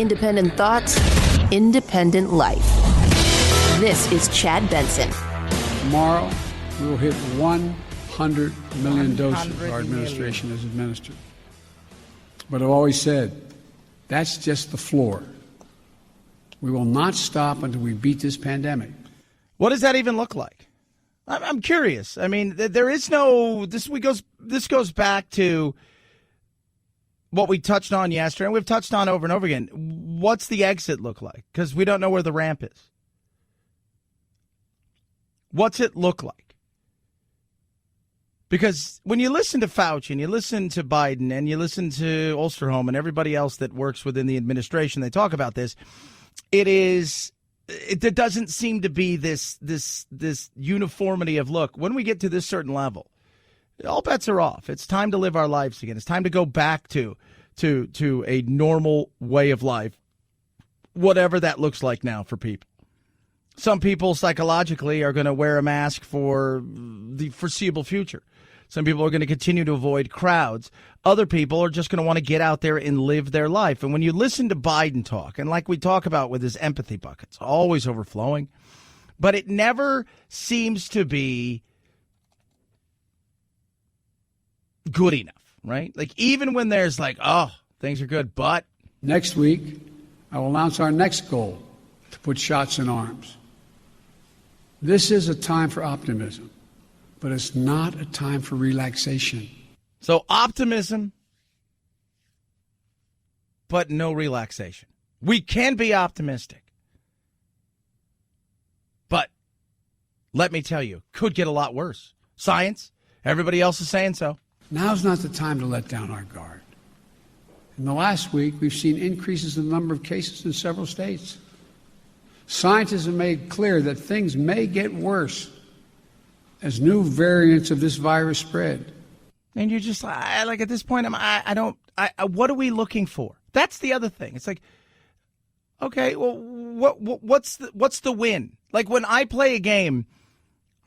Independent thoughts, independent life. This is Chad Benson. Tomorrow, we will hit 100 million doses our administration has administered. But I've always said, that's just the floor. We will not stop until we beat this pandemic. What does that even look like? I'm curious. I mean, there is no. This goes back to what we touched on yesterday, and we've touched on over and over again. What's the exit look like? Because we don't know where the ramp is. What's it look like? Because when you listen to Fauci and you listen to Biden and you listen to Osterholm and everybody else that works within the administration, they talk about this. It doesn't seem to be this uniformity of, look, when we get to this certain level, all bets are off. It's time to live our lives again. It's time to go back to a normal way of life, whatever that looks like now for people. Some people psychologically are going to wear a mask for the foreseeable future. Some people are going to continue to avoid crowds. Other people are just going to want to get out there and live their life. And when you listen to Biden talk, and like we talk about with his empathy buckets, always overflowing, but it never seems to be good enough, right? Like even when there's like, oh, things are good, but. Next week, I will announce our next goal to put shots in arms. This is a time for optimism, but it's not a time for relaxation. So optimism, but no relaxation. We can be optimistic, but let me tell you, could get a lot worse. Science, everybody else is saying so. Now's not the time to let down our guard. In the last week, we've seen increases in the number of cases in several states. Scientists have made clear that things may get worse as new variants of this virus spread. And you're just like at this point, what are we looking for? That's the other thing. It's like, okay, well, what's the win? Like when I play a game,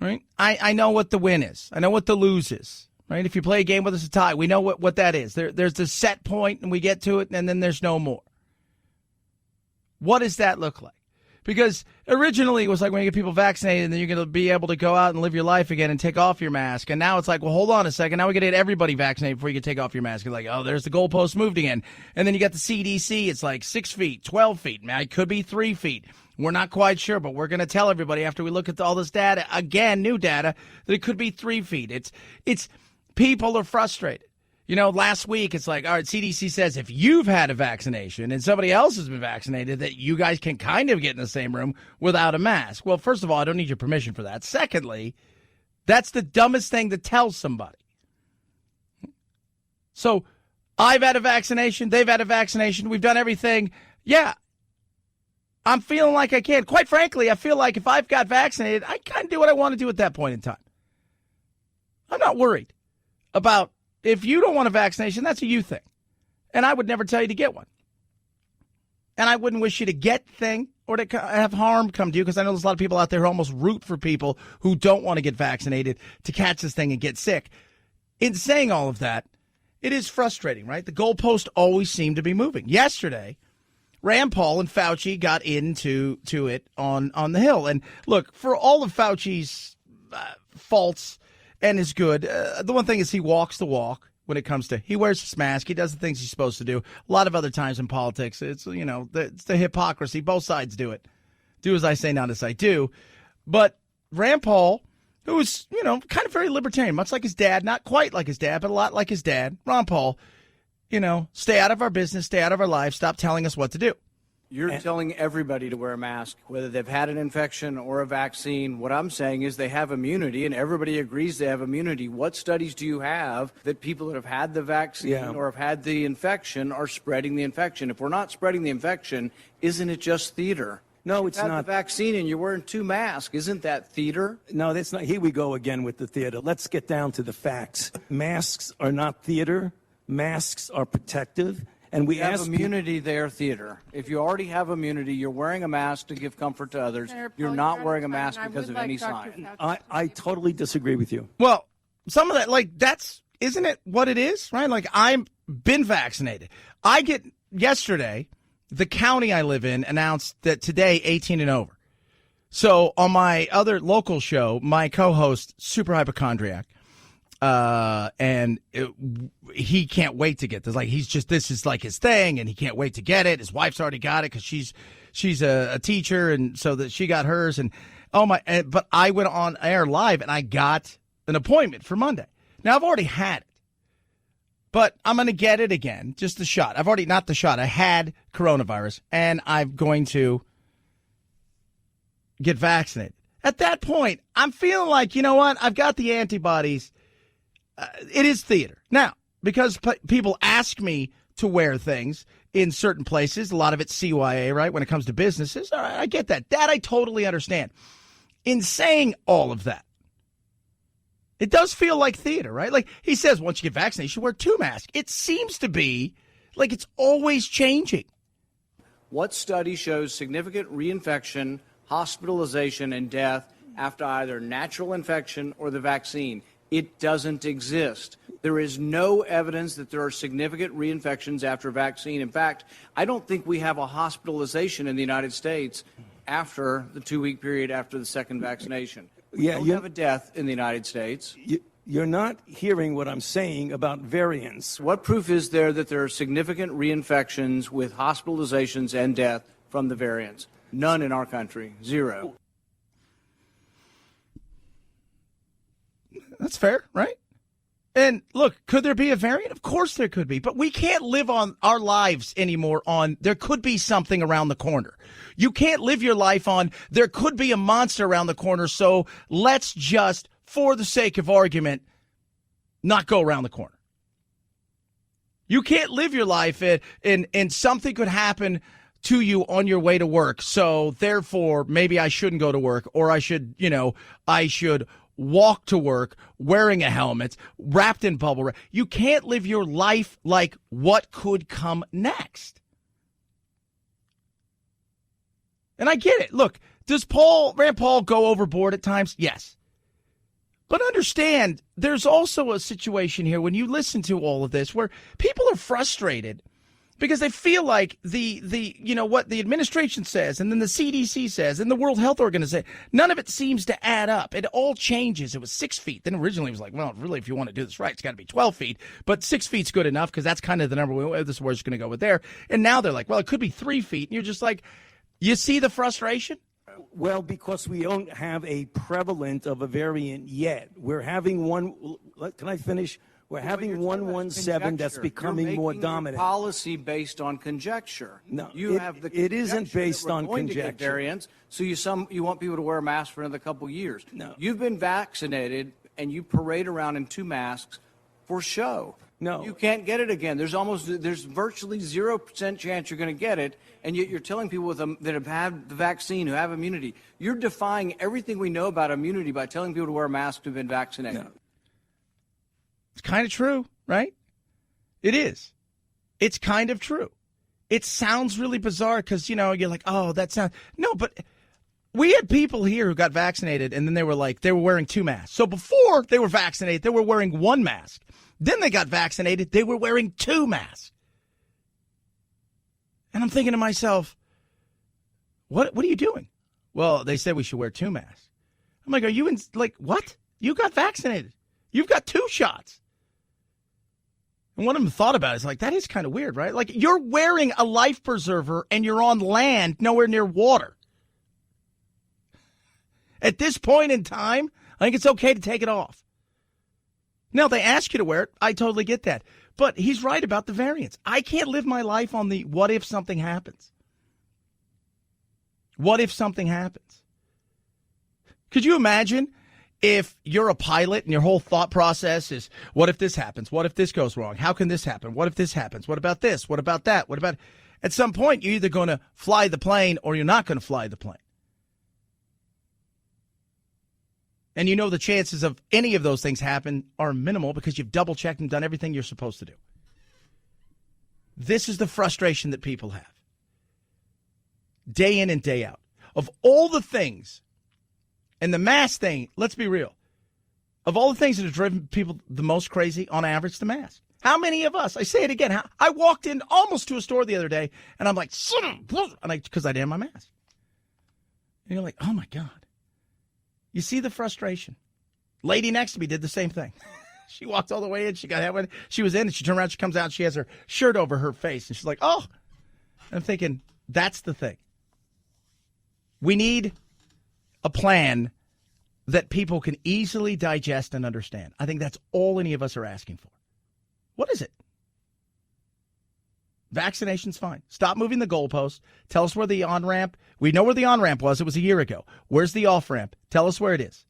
right? I know what the win is. I know what the lose is, right? If you play a game with us a tie, we know what that is. There's the set point and we get to it and then there's no more. What does that look like? Because originally it was like when you get people vaccinated and then you're going to be able to go out and live your life again and take off your mask. And now it's like, well, hold on a second. Now we got to get everybody vaccinated before you can take off your mask. It's like, oh, there's the goalpost moved again. And then you got the CDC. It's like 6 feet, 12 feet. Now it could be 3 feet. We're not quite sure, but we're going to tell everybody after we look at all this data, again, new data, that it could be 3 feet. It's people are frustrated. You know, last week, it's like, all right, CDC says if you've had a vaccination and somebody else has been vaccinated, that you guys can kind of get in the same room without a mask. Well, first of all, I don't need your permission for that. Secondly, that's the dumbest thing to tell somebody. So I've had a vaccination. They've had a vaccination. We've done everything. Yeah, I'm feeling like I can. Quite frankly, I feel like if I've got vaccinated, I kind of do what I want to do at that point in time. I'm not worried about. If you don't want a vaccination, that's a you thing. And I would never tell you to get one. And I wouldn't wish you to get thing or to have harm come to you, because I know there's a lot of people out there who almost root for people who don't want to get vaccinated to catch this thing and get sick. In saying all of that, it is frustrating, right? The goalposts always seem to be moving. Yesterday, Rand Paul and Fauci got into it on the Hill. And look, for all of Fauci's faults and is good. The one thing is he walks the walk when it comes to, he wears his mask. He does the things he's supposed to do. A lot of other times in politics, it's, you know, it's the hypocrisy. Both sides do it. Do as I say, not as I do. But Rand Paul, who is, you know, kind of very libertarian, much like his dad, not quite like his dad, but a lot like his dad, Ron Paul, you know, stay out of our business, stay out of our lives, stop telling us what to do. You're telling everybody to wear a mask, whether they've had an infection or a vaccine. What I'm saying is they have immunity, and everybody agrees they have immunity. What studies do you have that people that have had the vaccine or have had the infection are spreading the infection? If we're not spreading the infection, isn't it just theater? No, it's not. not. The vaccine and you're wearing 2 masks. Isn't that theater? No, that's not. Here we go again with the theater. Let's get down to the facts. Masks are not theater. Masks are protective. And we have immunity there, theater. If you already have immunity, you're wearing a mask to give comfort to others. You're not wearing a mask because of any sign. I totally disagree with you. Well, some of that, like, isn't it what it is, right? Like, I've been vaccinated. I get yesterday, the county I live in announced that today 18 and over. So on my other local show, my co-host, super hypochondriac, he can't wait to get this. Like this is like his thing, and he can't wait to get it. His wife's already got it because she's a teacher, and so that she got hers. And but I went on air live, and I got an appointment for Monday. Now I've already had it, but I'm going to get it again, just the shot. Not the shot. I had coronavirus, and I'm going to get vaccinated. At that point, I'm feeling like, you know what? I've got the antibodies. It is theater. Now, because people ask me to wear things in certain places, a lot of it's CYA, right? When it comes to businesses, all right, I get that. That I totally understand. In saying all of that, it does feel like theater, right? Like he says, once you get vaccinated, you should wear 2 masks. It seems to be like it's always changing. What study shows significant reinfection, hospitalization, and death after either natural infection or the vaccine? It doesn't exist. There is no evidence that there are significant reinfections after vaccine. In fact, I don't think we have a hospitalization in the United States after the 2-week period after the second vaccination. We don't have a death in the United States. You're not hearing what I'm saying about variants. What proof is there that there are significant reinfections with hospitalizations and death from the variants? None in our country. Zero. That's fair, right? And look, could there be a variant? Of course there could be, but we can't live on our lives anymore on there could be something around the corner. You can't live your life on there could be a monster around the corner, so let's just, for the sake of argument, not go around the corner. You can't live your life in something could happen to you on your way to work, so therefore maybe I shouldn't go to work, or I should walk to work wearing a helmet, wrapped in bubble wrap. You can't live your life like what could come next. And I get it. Look, does Rand Paul go overboard at times? Yes. But understand, there's also a situation here when you listen to all of this where people are frustrated because they feel like what the administration says and then the CDC says and the World Health Organization, none of it seems to add up. It all changes. It was 6 feet. Then originally it was like, well, really, if you want to do this right, it's got to be 12 feet. But 6 feet's good enough because that's kind of the number. This is where it's going to go with there. And now they're like, well, it could be 3 feet. And you're just like, you see the frustration? Well, because we don't have a prevalent of a variant yet. We're having one. Can I finish? We're having 117 that's becoming more dominant. Policy based on conjecture. No, it isn't based on conjecture. Variants, so you want people to wear a mask for another couple years. No, you've been vaccinated and you parade around in 2 masks for show. No, you can't get it again. There's virtually 0% chance you're going to get it, and yet you're telling people that have had the vaccine, who have immunity. You're defying everything we know about immunity by telling people to wear a mask who've been vaccinated. No. It's kind of true, right? It is. It's kind of true. It sounds really bizarre because, you're like, oh, that sounds... No, but we had people here who got vaccinated, and then they were wearing 2 masks. So before they were vaccinated, they were wearing 1 mask. Then they got vaccinated, they were wearing 2 masks. And I'm thinking to myself, what are you doing? Well, they said we should wear 2 masks. I'm like, are you what? You got vaccinated. You've got 2 shots. And one of them thought about it. It's like, that is kind of weird, right? Like, you're wearing a life preserver and you're on land nowhere near water. At this point in time, I think it's okay to take it off. Now, they ask you to wear it. I totally get that. But he's right about the variants. I can't live my life on the what if something happens. What if something happens? Could you imagine if you're a pilot and your whole thought process is, what if this happens? What if this goes wrong? How can this happen? What if this happens? What about this? What about that? What about... At some point, you're either going to fly the plane or you're not going to fly the plane. And the chances of any of those things happen are minimal because you've double-checked and done everything you're supposed to do. This is the frustration that people have. Day in and day out. Of all the things, and the mask thing, let's be real. Of all the things that have driven people the most crazy, on average, the mask. How many of us, I say it again, I walked in almost to a store the other day, and I'm like, because I didn't have my mask. And you're like, oh, my God. You see the frustration. Lady next to me did the same thing. She walked all the way in. She was in, and she turned around. She comes out. She has her shirt over her face, and she's like, "Oh." I'm thinking, that's the thing. We need a plan that people can easily digest and understand. I think that's all any of us are asking for. What is it? Vaccination's fine. Stop moving the goalposts. Tell us where the on-ramp. We know where the on-ramp was. It was a year ago. Where's the off-ramp? Tell us where it is.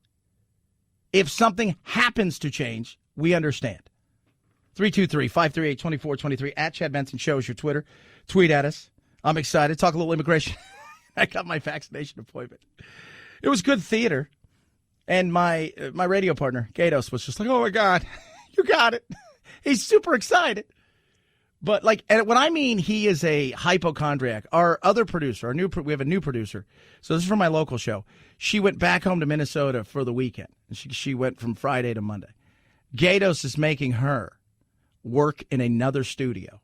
If something happens to change, we understand. 323-538-2423 at Chad Benson Show is your Twitter. Tweet at us. I'm excited. Talk a little immigration. I got my vaccination appointment. It was good theater. And my radio partner, Gatos, was just like, oh, my God, you got it. He's super excited. But, like, and when I mean he is a hypochondriac, our other producer, we have a new producer. So this is from my local show. She went back home to Minnesota for the weekend. She went from Friday to Monday. Gatos is making her work in another studio.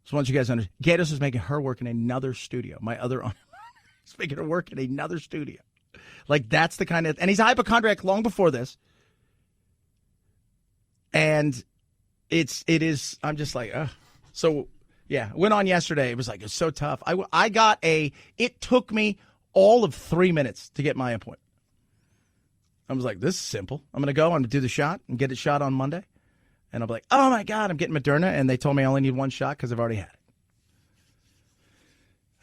So once you guys understand, Gatos is making her work in another studio. My other owner is making her work in another studio. Like, that's the kind of, and he's a hypochondriac long before this. And it is, I'm just like, ugh. So, yeah, went on yesterday. It was like, it's so tough. It took me all of 3 minutes to get my appointment. I was like, this is simple. I'm going to go, I'm going to do the shot and get it shot on Monday. And I'm like, oh, my God, I'm getting Moderna. And they told me I only need one shot because I've already had it.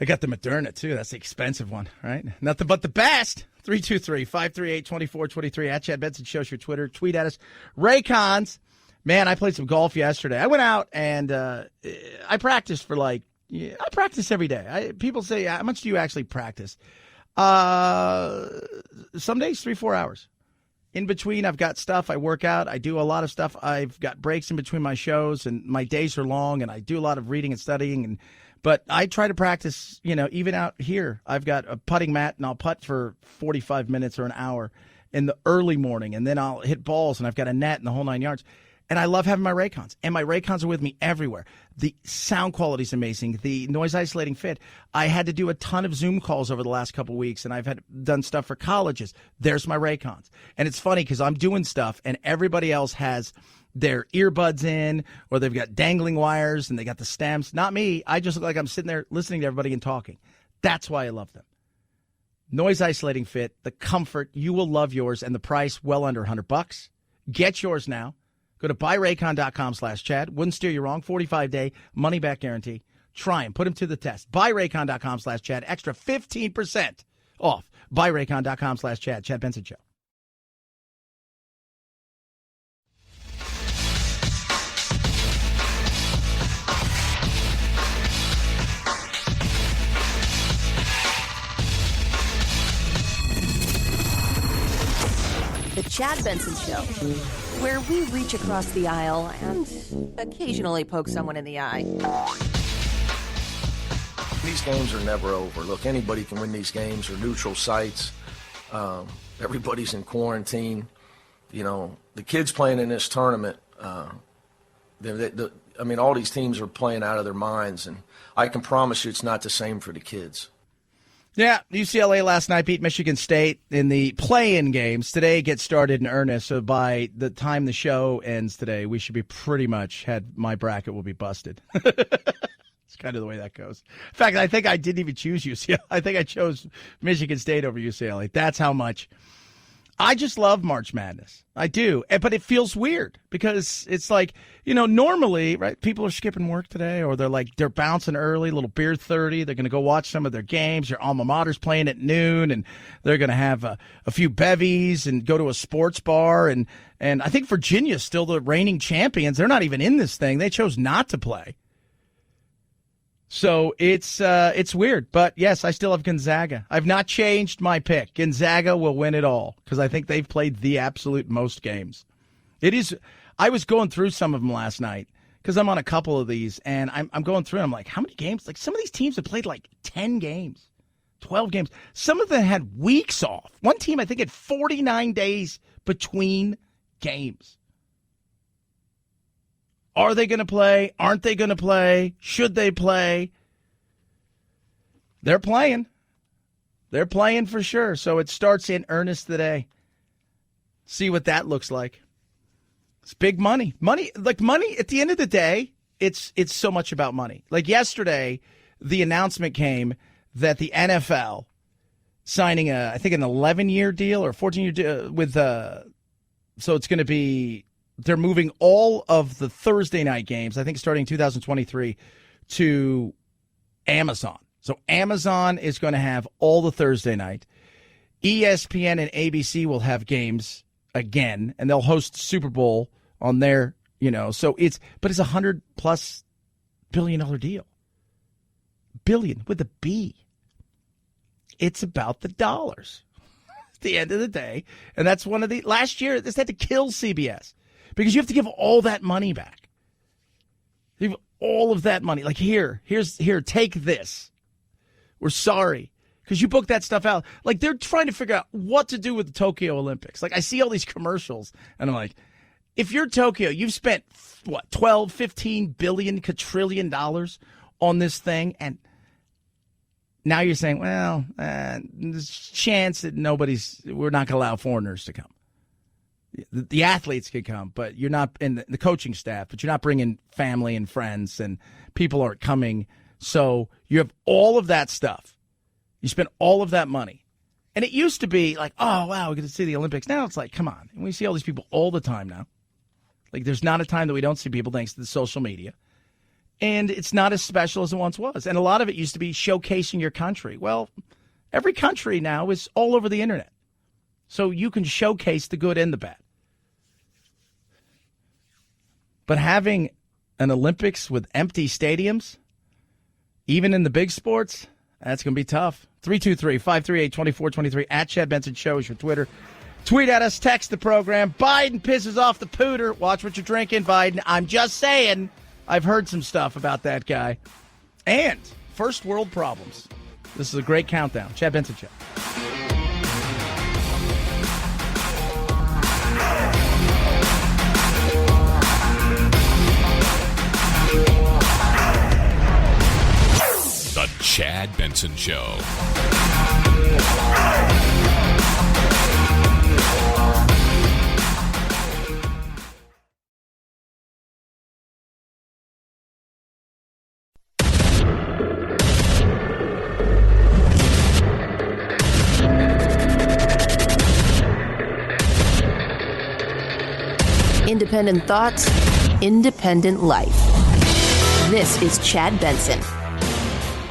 I got the Moderna, too. That's the expensive one, right? Nothing but the best. 323-538-2423 at Chad Benson Show, your Twitter. Tweet at us. Raycons. Man, I played some golf yesterday. I went out and I practiced for I practice every day. People say, how much do you actually practice? Some days, 3-4 hours. In between, I've got stuff. I work out. I do a lot of stuff. I've got breaks in between my shows, and my days are long, and I do a lot of reading and studying. But I try to practice, even out here. I've got a putting mat, and I'll putt for 45 minutes or an hour in the early morning, and then I'll hit balls, and I've got a net and the whole 9 yards. And I love having my Raycons, and my Raycons are with me everywhere. The sound quality is amazing. The noise isolating fit. I had to do a ton of Zoom calls over the last couple of weeks, and I've done stuff for colleges. There's my Raycons. And it's funny because I'm doing stuff, and everybody else has their earbuds in, or they've got dangling wires, and they got the stems. Not me. I just look like I'm sitting there listening to everybody and talking. That's why I love them. Noise isolating fit, the comfort. You will love yours, and the price well under $100. Get yours now. Go to buyraycon.com/Chad. Wouldn't steer you wrong. 45-day money-back guarantee. Try them. Put them to the test. Buyraycon.com/Chad. Extra 15% off. Buyraycon.com/Chad. Chad Benson Show. The Chad Benson Show, where we reach across the aisle and occasionally poke someone in the eye. These games are never over. Look, anybody can win these games. They're neutral sites. Everybody's in quarantine. The kids playing in this tournament, all these teams are playing out of their minds, and I can promise you it's not the same for the kids. Yeah, UCLA last night beat Michigan State in the play-in games. Today gets started in earnest, so by the time the show ends today, we should be pretty much my bracket will be busted. It's kind of the way that goes. In fact, I think I didn't even choose UCLA. I think I chose Michigan State over UCLA. That's how much. I just love March Madness. I do. But it feels weird because it's like, normally, right, people are skipping work today, or they're bouncing early, a little beer 30. They're going to go watch some of their games. Your alma mater's playing at noon, and they're going to have a few bevies and go to a sports bar. And I think Virginia's still the reigning champions. They're not even in this thing. They chose not to play. So it's weird, but yes, I still have Gonzaga. I've not changed my pick. Gonzaga will win it all because I think they've played the absolute most games. I was going through some of them last night because I'm on a couple of these, and I'm going through. And I'm like, how many games? Like, some of these teams have played like 10 games, 12 games. Some of them had weeks off. One team I think had 49 days between games. Are they going to play? Aren't they going to play? Should they play? They're playing. They're playing for sure. So it starts in earnest today. See what that looks like. It's big money. Money at the end of the day, it's so much about money. Like yesterday, the announcement came that the NFL signing I think an 11-year deal or 14-year deal with so it's going to be, they're moving all of the Thursday night games, I think starting 2023, to Amazon. So Amazon is going to have all the Thursday night. ESPN and ABC will have games again, and they'll host Super Bowl on their, so it's $100+ billion deal. Billion with a B. It's about the dollars at the end of the day. And that's one of the, last year, this had to kill CBS because you have to give all that money back. You have all of that money. Like, here, take this. We're sorry. Because you booked that stuff out. Like, they're trying to figure out what to do with the Tokyo Olympics. Like, I see all these commercials, and I'm like, if you're Tokyo, you've spent, 12, 15 billion, quadrillion dollars on this thing, and now you're saying, well, there's a chance that we're not going to allow foreigners to come. The athletes can come, but you're not, in the coaching staff, but you're not bringing family and friends, and people aren't coming. So you have all of that stuff. You spend all of that money. And it used to be like, oh, wow, we get to see the Olympics. Now it's like, come on. And we see all these people all the time now. Like, there's not a time that we don't see people thanks to the social media. And it's not as special as it once was. And a lot of it used to be showcasing your country. Well, every country now is all over the internet. So you can showcase the good and the bad. But having an Olympics with empty stadiums, even in the big sports, that's going to be tough. 323-538-2423 at Chad Benson Show is your Twitter. Tweet at us, text the program. Biden pisses off the pooter. Watch what you're drinking, Biden. I'm just saying, I've heard some stuff about that guy. And first world problems. This is a great countdown. Chad Benson Show. The Chad Benson Show. Independent thoughts, independent life. This is Chad Benson.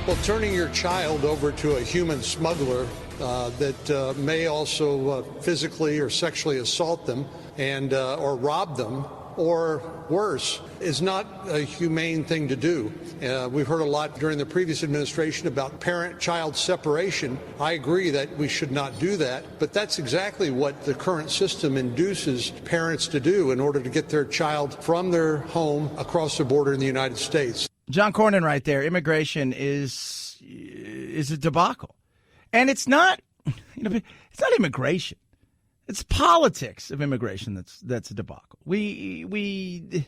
Well, turning your child over to a human smuggler that may also physically or sexually assault them and or rob them, or worse, is not a humane thing to do. We've heard a lot during the previous administration about parent-child separation. I agree that we should not do that, but that's exactly what the current system induces parents to do in order to get their child from their home across the border in the United States. John Cornyn right there. Immigration is a debacle. And it's not, it's not immigration. It's politics of immigration that's a debacle. The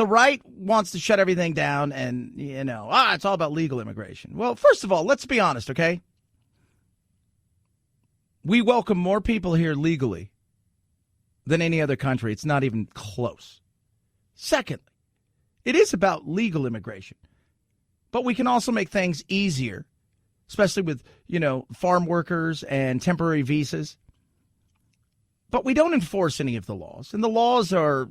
right wants to shut everything down and, it's all about legal immigration. Well, first of all, let's be honest, okay? We welcome more people here legally than any other country. It's not even close. Secondly, it is about legal immigration. But we can also make things easier, especially with, farm workers and temporary visas. But we don't enforce any of the laws. And the laws are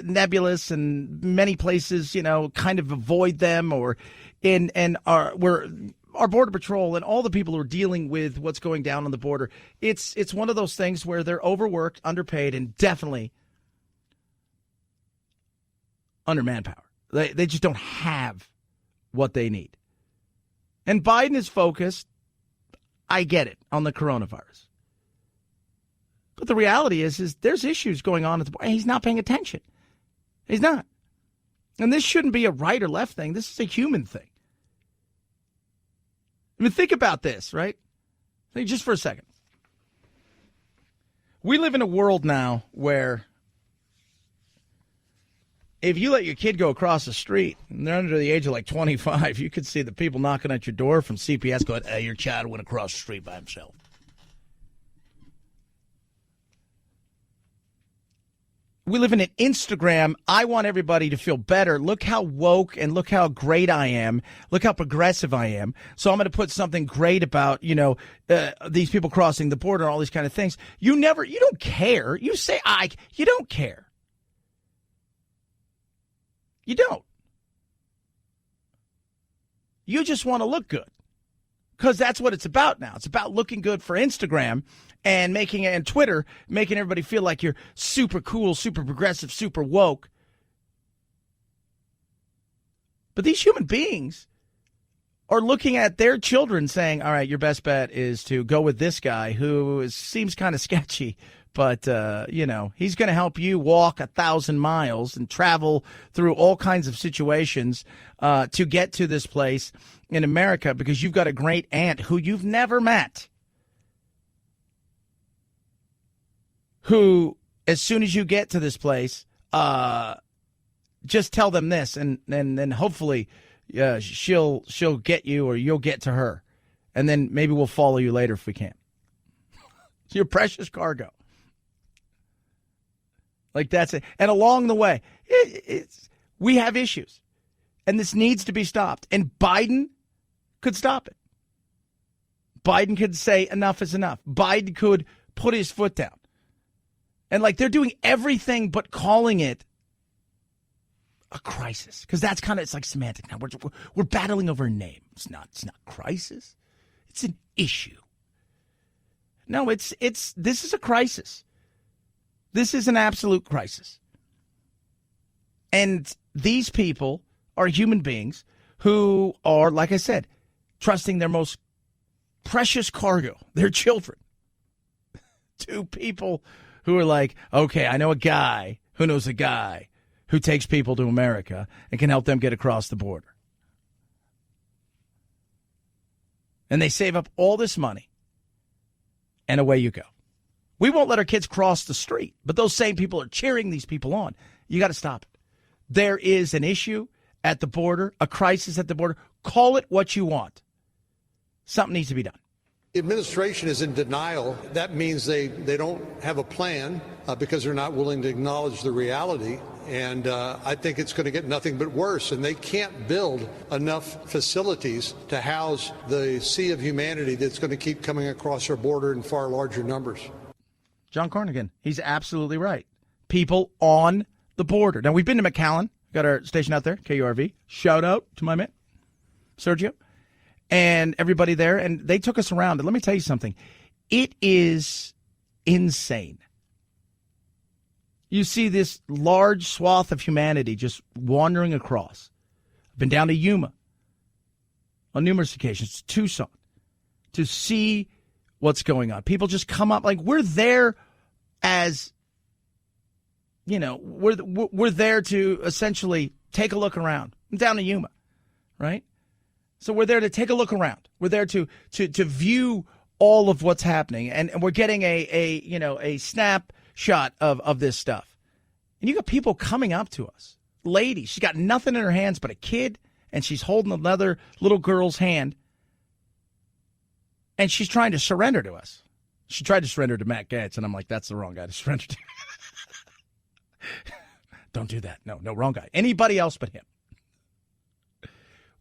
nebulous, and many places, kind of avoid them, or where our Border Patrol and all the people who are dealing with what's going down on the border, it's one of those things where they're overworked, underpaid, and definitely under manpower. They just don't have what they need. And Biden is focused, I get it, on the coronavirus. But the reality is there's issues going on at the border, and he's not paying attention. He's not. And this shouldn't be a right or left thing. This is a human thing. I mean, think about this, right? Think just for a second. We live in a world now where if you let your kid go across the street and they're under the age of like 25, you could see the people knocking at your door from CPS going, hey, your child went across the street by himself. We live in an Instagram. I want everybody to feel better. Look how woke and look how great I am. Look how progressive I am. So I'm going to put something great about, these people crossing the border and all these kind of things. You don't care. You say, you don't care. You don't. You just want to look good because that's what it's about now. It's about looking good for Instagram and Twitter, making everybody feel like you're super cool, super progressive, super woke. But these human beings are looking at their children saying, all right, your best bet is to go with this guy who seems kind of sketchy, but, he's going to help you walk 1,000 miles and travel through all kinds of situations to get to this place in America because you've got a great aunt who you've never met, who, as soon as you get to this place, just tell them this, and then hopefully she'll get you or you'll get to her. And then maybe we'll follow you later if we can. Your precious cargo. Like that's it. And along the way, we have issues. And this needs to be stopped. And Biden could stop it. Biden could say enough is enough. Biden could put his foot down. And they're doing everything but calling it a crisis. Because that's it's like semantic now. We're battling over a name. It's not crisis. It's an issue. No, this is a crisis. This is an absolute crisis. And these people are human beings who are, like I said, trusting their most precious cargo, their children, to people who are like, okay, I know a guy who knows a guy who takes people to America and can help them get across the border. And they save up all this money, and away you go. We won't let our kids cross the street, but those same people are cheering these people on. You got to stop it. There is an issue at the border, a crisis at the border. Call it what you want. Something needs to be done. The administration is in denial. That means they don't have a plan because they're not willing to acknowledge the reality. And I think it's going to get nothing but worse. And they can't build enough facilities to house the sea of humanity that's going to keep coming across our border in far larger numbers. John Cornigan, he's absolutely right. People on the border. Now, we've been to McAllen. Got our station out there, KURV. Shout out to my man, Sergio, and everybody there. And they took us around. And let me tell you something. It is insane. You see this large swath of humanity just wandering across. I've been down to Yuma on numerous occasions, Tucson, to see what's going on. People just come up we're there as, we're there to essentially take a look around. I'm down to Yuma, right? So we're there to take a look around. We're there to view all of what's happening, and we're getting a snapshot of this stuff. And you got people coming up to us, lady. She's got nothing in her hands but a kid, and she's holding another little girl's hand. And she's trying to surrender to us. She tried to surrender to Matt Gaetz, and I'm like, that's the wrong guy to surrender to. Don't do that. No, wrong guy. Anybody else but him.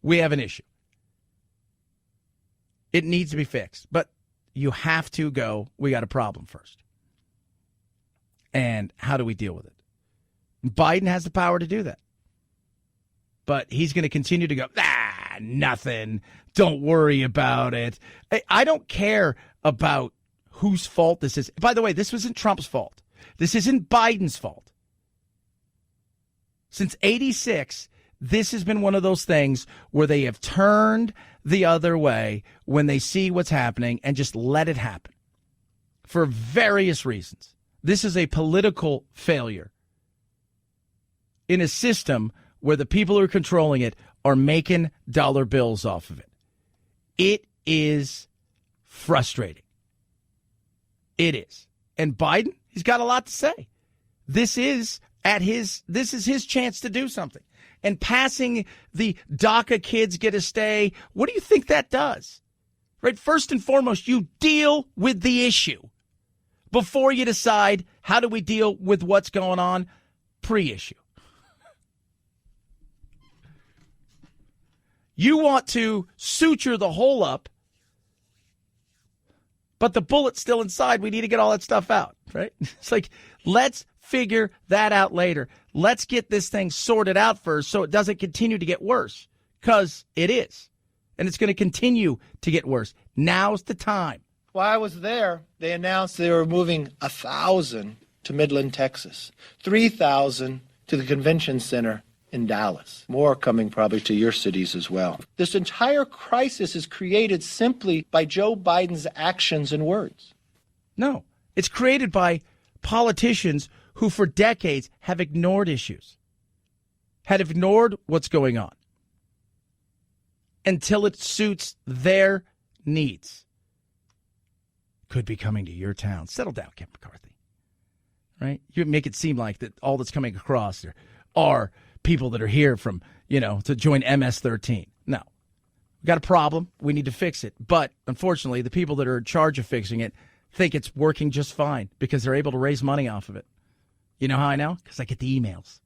We have an issue. It needs to be fixed. But you have to go, we got a problem first. And how do we deal with it? Biden has the power to do that. But he's going to continue to go, nothing. Don't worry about it. I don't care about whose fault this is. By the way, this wasn't Trump's fault. This isn't Biden's fault. Since 86, this has been one of those things where they have turned the other way when they see what's happening and just let it happen for various reasons. This is a political failure in a system where the people who are controlling it are making dollar bills off of it. It is frustrating. It is. And Biden, he's got a lot to say. This is this is his chance to do something. And passing the DACA kids get a stay, what do you think that does? Right? First and foremost, you deal with the issue before you decide how do we deal with what's going on pre-issue. You want to suture the hole up, but the bullet's still inside. We need to get all that stuff out, right? It's like, let's figure that out later. Let's get this thing sorted out first so it doesn't continue to get worse, because it is. And it's going to continue to get worse. Now's the time. While I was there, they announced they were moving 1,000 to Midland, Texas, 3,000 to the convention center in Dallas. More coming probably to your cities as well. This entire crisis is created simply by Joe Biden's actions and words. No, it's created by politicians who for decades have ignored issues, had ignored what's going on until it suits their needs. Could be coming to your town. Settle down, Kevin McCarthy. Right? You make it seem like that all that's coming across there are people that are here from, to join MS-13. No. We've got a problem. We need to fix it. But unfortunately, the people that are in charge of fixing it think it's working just fine because they're able to raise money off of it. You know how I know? Because I get the emails.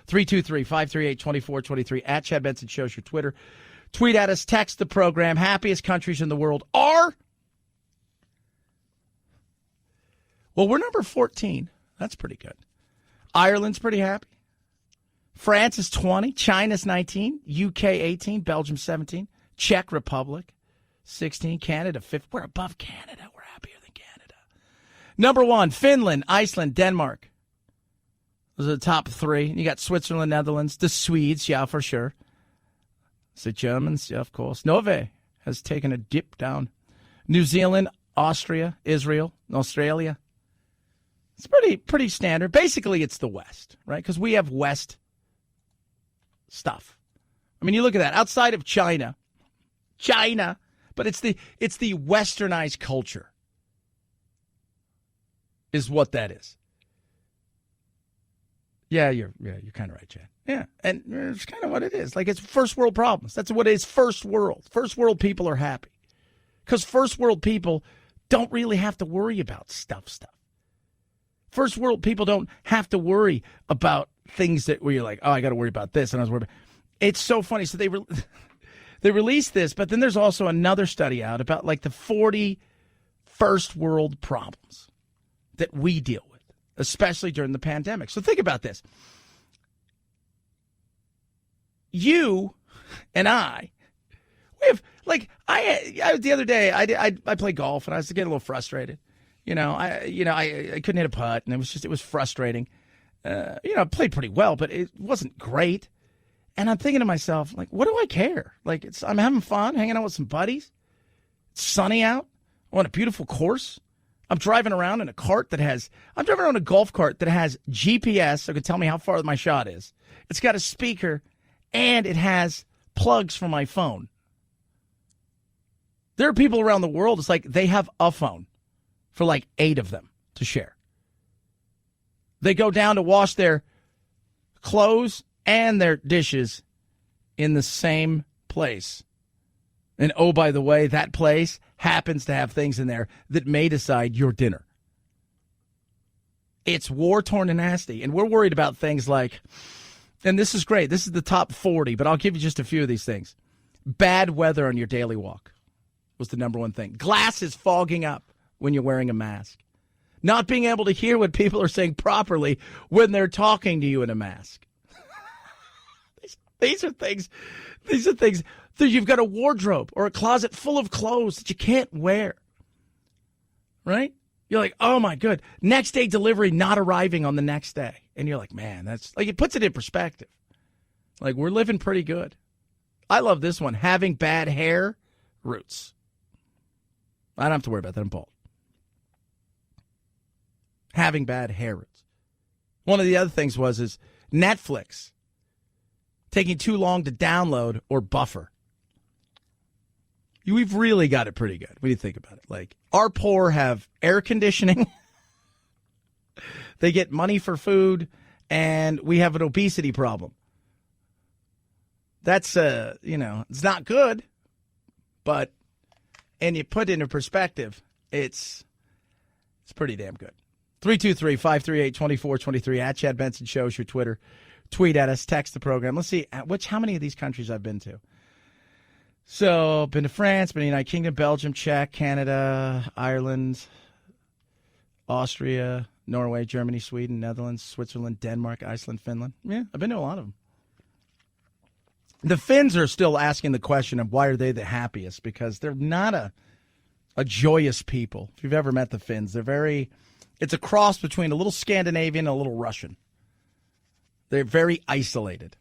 323-538-2423 at Chad Benson Show's your Twitter. Tweet at us, text the program. Happiest countries in the world are? Well, we're number 14. That's pretty good. Ireland's pretty happy. France is 20. China's 19. UK 18. Belgium 17. Czech Republic 16. Canada 15. We're above Canada. We're happier than Canada. Number 1, Finland, Iceland, Denmark. Those are the top 3. You got Switzerland, Netherlands, the Swedes, yeah, for sure. The Germans, yeah, of course. Norway has taken a dip down. New Zealand, Austria, Israel, Australia. It's pretty standard. Basically, it's the West, right? Because we have West stuff. I mean, you look at that. Outside of China, but it's the westernized culture is what that is. Yeah, you're kind of right, Chad. Yeah, and it's kind of what it is. Like, it's first world problems. That's what it is, first world. First world people are happy. Because first world people don't really have to worry about stuff. First world people don't have to worry about things where you're like, oh, I got to worry about this. And I was worried about. It's so funny. So they released this, but then there's also another study out about like the 40 first world problems that we deal with, especially during the pandemic. So think about this. You and I, we have, like, I the other day I played golf and I was getting a little frustrated. I couldn't hit a putt, and it was frustrating. I played pretty well, but it wasn't great. And I'm thinking to myself, like, what do I care? Like, I'm having fun, hanging out with some buddies. It's sunny out. I'm on a beautiful course. I'm driving around in a golf cart that has GPS, so it can tell me how far my shot is. It's got a speaker, and it has plugs for my phone. There are people around the world, it's like they have a phone for like 8 of them to share. They go down to wash their clothes and their dishes in the same place. And oh, by the way, that place happens to have things in there that may decide your dinner. It's war-torn and nasty. And we're worried about things like, and this is great, this is the top 40, but I'll give you just a few of these things. Bad weather on your daily walk was the number one thing. Glasses fogging up when you're wearing a mask. Not being able to hear what people are saying properly when they're talking to you in a mask. These are things that you've got a wardrobe or a closet full of clothes that you can't wear. Right? You're like, oh my good. Next day delivery not arriving on the next day. And you're like, man, that's like, it puts it in perspective. Like, we're living pretty good. I love this one. Having bad hair roots. I don't have to worry about that. I'm bald. Having bad hair roots. One of the other things is Netflix taking too long to download or buffer. We've really got it pretty good. What do you think about it? Like, our poor have air conditioning. They get money for food, and we have an obesity problem. That's, it's not good, but, and you put it into perspective, it's pretty damn good. 323-538-2423 at Chad Benson Show is your Twitter. Tweet at us, text the program. Let's see how many of these countries I've been to. So, been to France, been to the United Kingdom, Belgium, Czech, Canada, Ireland, Austria, Norway, Germany, Sweden, Netherlands, Switzerland, Denmark, Iceland, Finland. Yeah, I've been to a lot of them. The Finns are still asking the question of why are they the happiest, because they're not a joyous people. If you've ever met the Finns, it's a cross between a little Scandinavian and a little Russian. They're very isolated,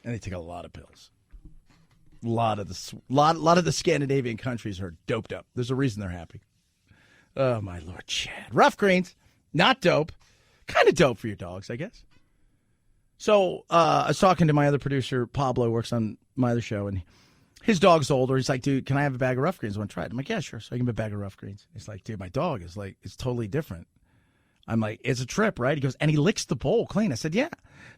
and they take a lot of pills. A lot of the Scandinavian countries are doped up. There's a reason they're happy. Oh, my Lord, Chad. Rough greens, not dope. Kind of dope for your dogs, I guess. So I was talking to my other producer, Pablo, who works on my other show, and his dog's older. He's like, dude, can I have a bag of rough greens? I want to try it. I'm like, yeah, sure. So I give him a bag of rough greens. He's like, dude, my dog is like, it's totally different. I'm like, it's a trip, right? He goes, and he licks the bowl clean. I said, yeah.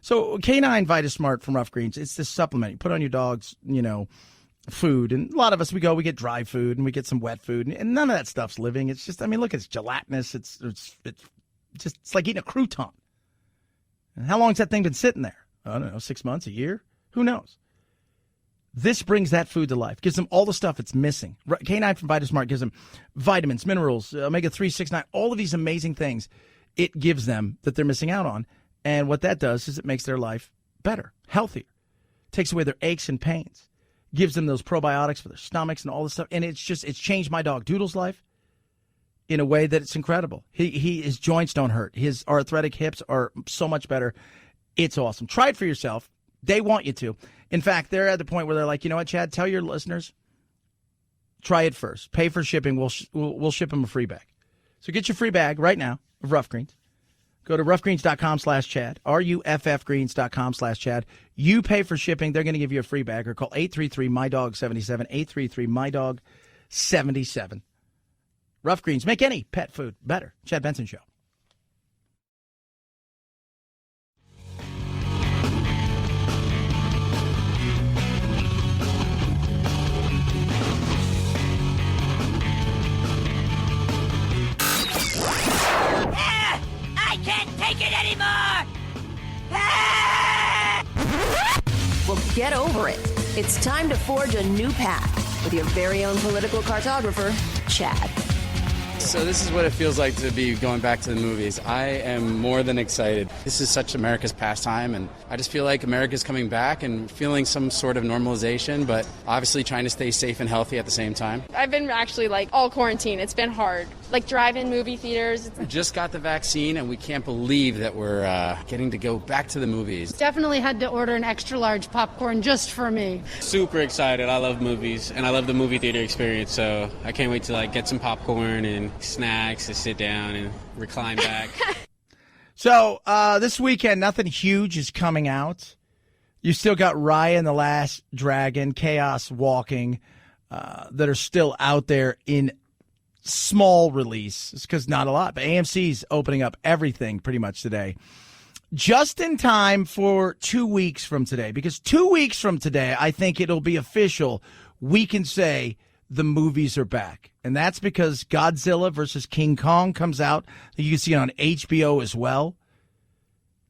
So Canine VitaSmart from Rough Greens, it's this supplement. You put on your dog's, food. And a lot of us, we get dry food and we get some wet food. And none of that stuff's living. It's just, look, it's gelatinous. It's like eating a crouton. And how long has that thing been sitting there? I don't know, 6 months, a year? Who knows? This brings that food to life. Gives them all the stuff it's missing. Canine from VitaSmart gives them vitamins, minerals, omega-3, 6, 9, all of these amazing things it gives them that they're missing out on. And what that does is it makes their life better, healthier. Takes away their aches and pains. Gives them those probiotics for their stomachs and all this stuff. And it's changed my dog Doodle's life in a way that it's incredible. His joints don't hurt. His arthritic hips are so much better. It's awesome. Try it for yourself. They want you to. In fact, they're at the point where they're like, you know what, Chad? Tell your listeners, try it first. Pay for shipping. We'll ship them a free bag. So get your free bag right now of Rough Greens. Go to roughgreens.com/Chad, ruffgreens.com/Chad. You pay for shipping. They're going to give you a free bag, or call 833-MY-DOG-77, 833-MY-DOG-77. Rough Greens. Make any pet food better. Chad Benson Show. I can't take it anymore! Well, get over it. It's time to forge a new path with your very own political cartographer, Chad. So this is what it feels like to be going back to the movies. I am more than excited. This is such America's pastime, and I just feel like America's coming back and feeling some sort of normalization, but obviously trying to stay safe and healthy at the same time. I've been actually all quarantine. It's been hard. Drive-in movie theaters. We just got the vaccine, and we can't believe that we're getting to go back to the movies. Definitely had to order an extra large popcorn just for me. Super excited. I love movies, and I love the movie theater experience, so I can't wait to get some popcorn and snacks to sit down and recline back. So this weekend, nothing huge is coming out. You still got Raya and the Last Dragon, Chaos Walking, that are still out there in small release. It's because not a lot, but AMC's opening up everything pretty much today. Just in time for 2 weeks from today, because 2 weeks from today, I think it'll be official. We can say the movies are back. And that's because Godzilla versus King Kong comes out. You can see it on HBO as well.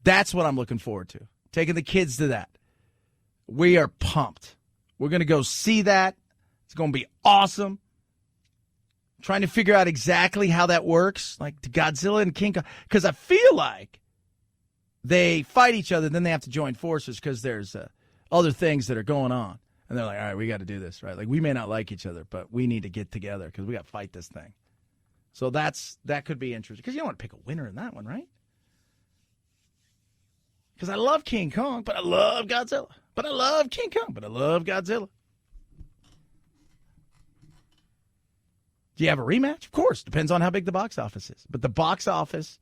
That's what I'm looking forward to. Taking the kids to that. We are pumped. We're going to go see that. It's going to be awesome. Trying to figure out exactly how that works, like the Godzilla and King Kong. Because I feel like they fight each other, then they have to join forces because there's other things that are going on. And they're like, all right, we got to do this, right? We may not like each other, but we need to get together because we got to fight this thing. So that could be interesting. Because you don't want to pick a winner in that one, right? Because I love King Kong, but I love Godzilla. But I love King Kong, but I love Godzilla. Do you have a rematch? Of course. Depends on how big the box office is. But the box office,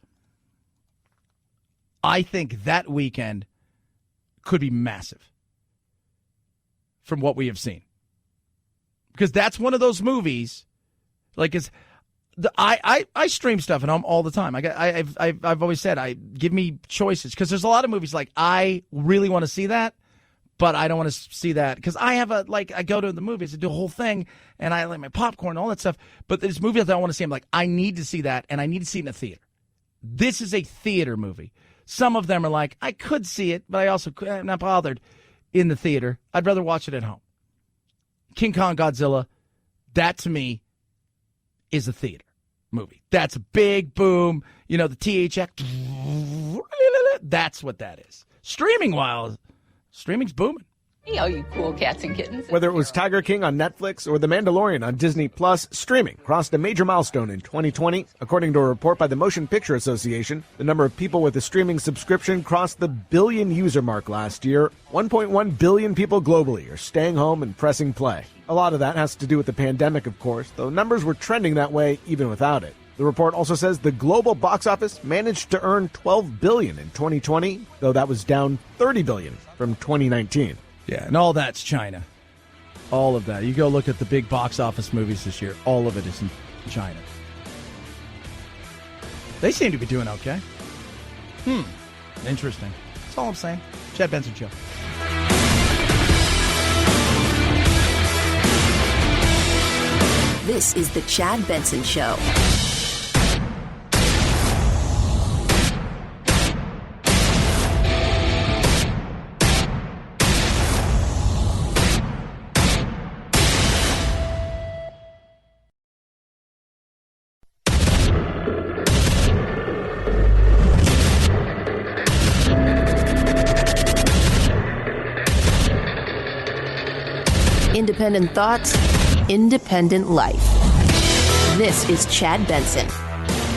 I think that weekend could be massive from what we have seen. Because that's one of those movies, I stream stuff at home all the time. I've always said, give me choices, because there's a lot of movies like I really want to see that, but I don't want to see that because I have I go to the movies, I do a whole thing, and I like my popcorn and all that stuff. But there's movies that I want to see. I'm like, I need to see that, and I need to see it in a theater. This is a theater movie. Some of them are like, I could see it, but I'm not bothered in the theater. I'd rather watch it at home. King Kong Godzilla, that to me is a theater movie. That's a big boom. The THX. That's what that is. Streaming's booming. Hey, all you cool cats and kittens. Whether it was Tiger King on Netflix or The Mandalorian on Disney Plus, streaming crossed a major milestone in 2020. According to a report by the Motion Picture Association, the number of people with a streaming subscription crossed the billion user mark last year. 1.1 billion people globally are staying home and pressing play. A lot of that has to do with the pandemic, of course, though numbers were trending that way even without it. The report also says the global box office managed to earn $12 billion in 2020, though that was down $30 billion from 2019. Yeah, and all that's China. All of that. You go look at the big box office movies this year. All of it is in China. They seem to be doing okay. Interesting. That's all I'm saying. Chad Benson Show. This is the Chad Benson Show. Independent thoughts, independent life. This is Chad Benson.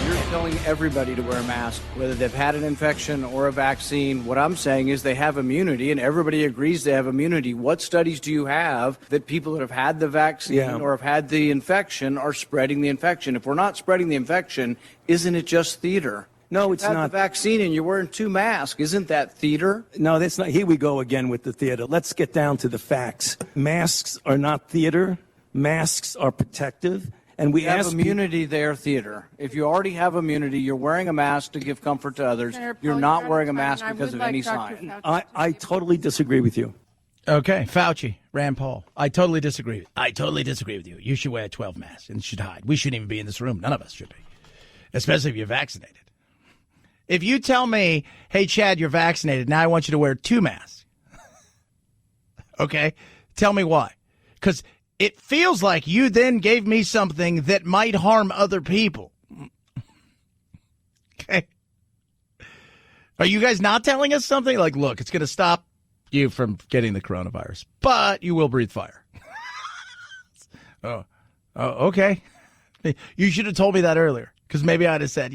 You're telling everybody to wear a mask, whether they've had an infection or a vaccine. What I'm saying is they have immunity, and everybody agrees they have immunity. What studies do you have that people that have had the vaccine or have had the infection are spreading the infection? If we're not spreading the infection, isn't it just theater? No, it's not. not. The vaccine and you're wearing 2 masks. Isn't that theater? No, that's not. Here we go again with the theater. Let's get down to the facts. Masks are not theater. Masks are protective. And we have immunity there, theater. If you already have immunity, you're wearing a mask to give comfort to others. You're not wearing a mask because of any sign. I totally disagree with you. Okay, Fauci, Rand Paul. I totally disagree with you. You should wear a 12 mask and should hide. We shouldn't even be in this room. None of us should be, especially if you're vaccinated. If you tell me, hey, Chad, you're vaccinated, now I want you to wear 2 masks. Okay? Tell me why. Because it feels like you then gave me something that might harm other people. Okay? Are you guys not telling us something? Like, look, it's going to stop you from getting the coronavirus, but you will breathe fire. Oh, okay. You should have told me that earlier. Because maybe I'd have said,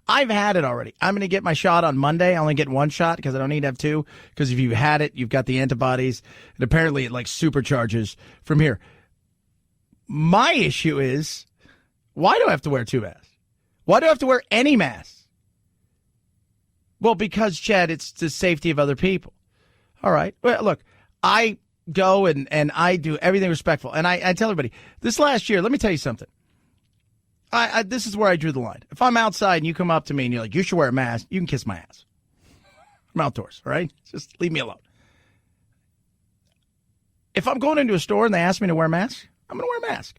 I've had it already. I'm going to get my shot on Monday. I only get 1 shot because I don't need to have 2. Because if you've had it, you've got the antibodies. And apparently it supercharges from here. My issue is, why do I have to wear 2 masks? Why do I have to wear any mask? Well, because, Chad, it's the safety of other people. All right. Well, look, I go and I do everything respectful. And I tell everybody, this last year, let me tell you something. This is where I drew the line. If I'm outside and you come up to me and you're like, you should wear a mask, you can kiss my ass. I'm outdoors, all right? Just leave me alone. If I'm going into a store and they ask me to wear a mask, I'm going to wear a mask.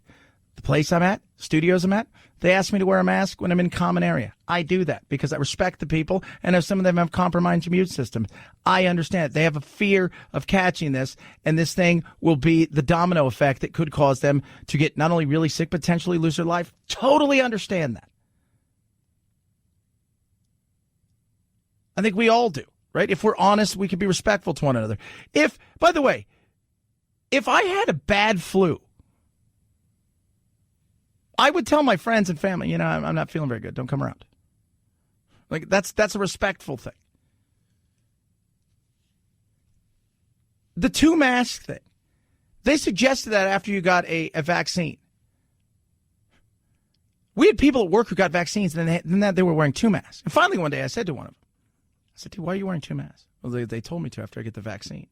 The place I'm at, studios I'm at, they ask me to wear a mask when I'm in common area. I do that because I respect the people, and if some of them have compromised immune systems, I understand it. They have a fear of catching this, and this thing will be the domino effect that could cause them to get not only really sick, potentially lose their life. Totally understand that. I think we all do, right? If we're honest, we can be respectful to one another. By the way, if I had a bad flu, I would tell my friends and family, I'm not feeling very good. Don't come around. Like, that's a respectful thing. The 2 mask thing. They suggested that after you got a vaccine. We had people at work who got vaccines, and then they were wearing 2 masks. And finally one day I said to one of them, I said, dude, why are you wearing 2 masks? Well, they told me to after I get the vaccine.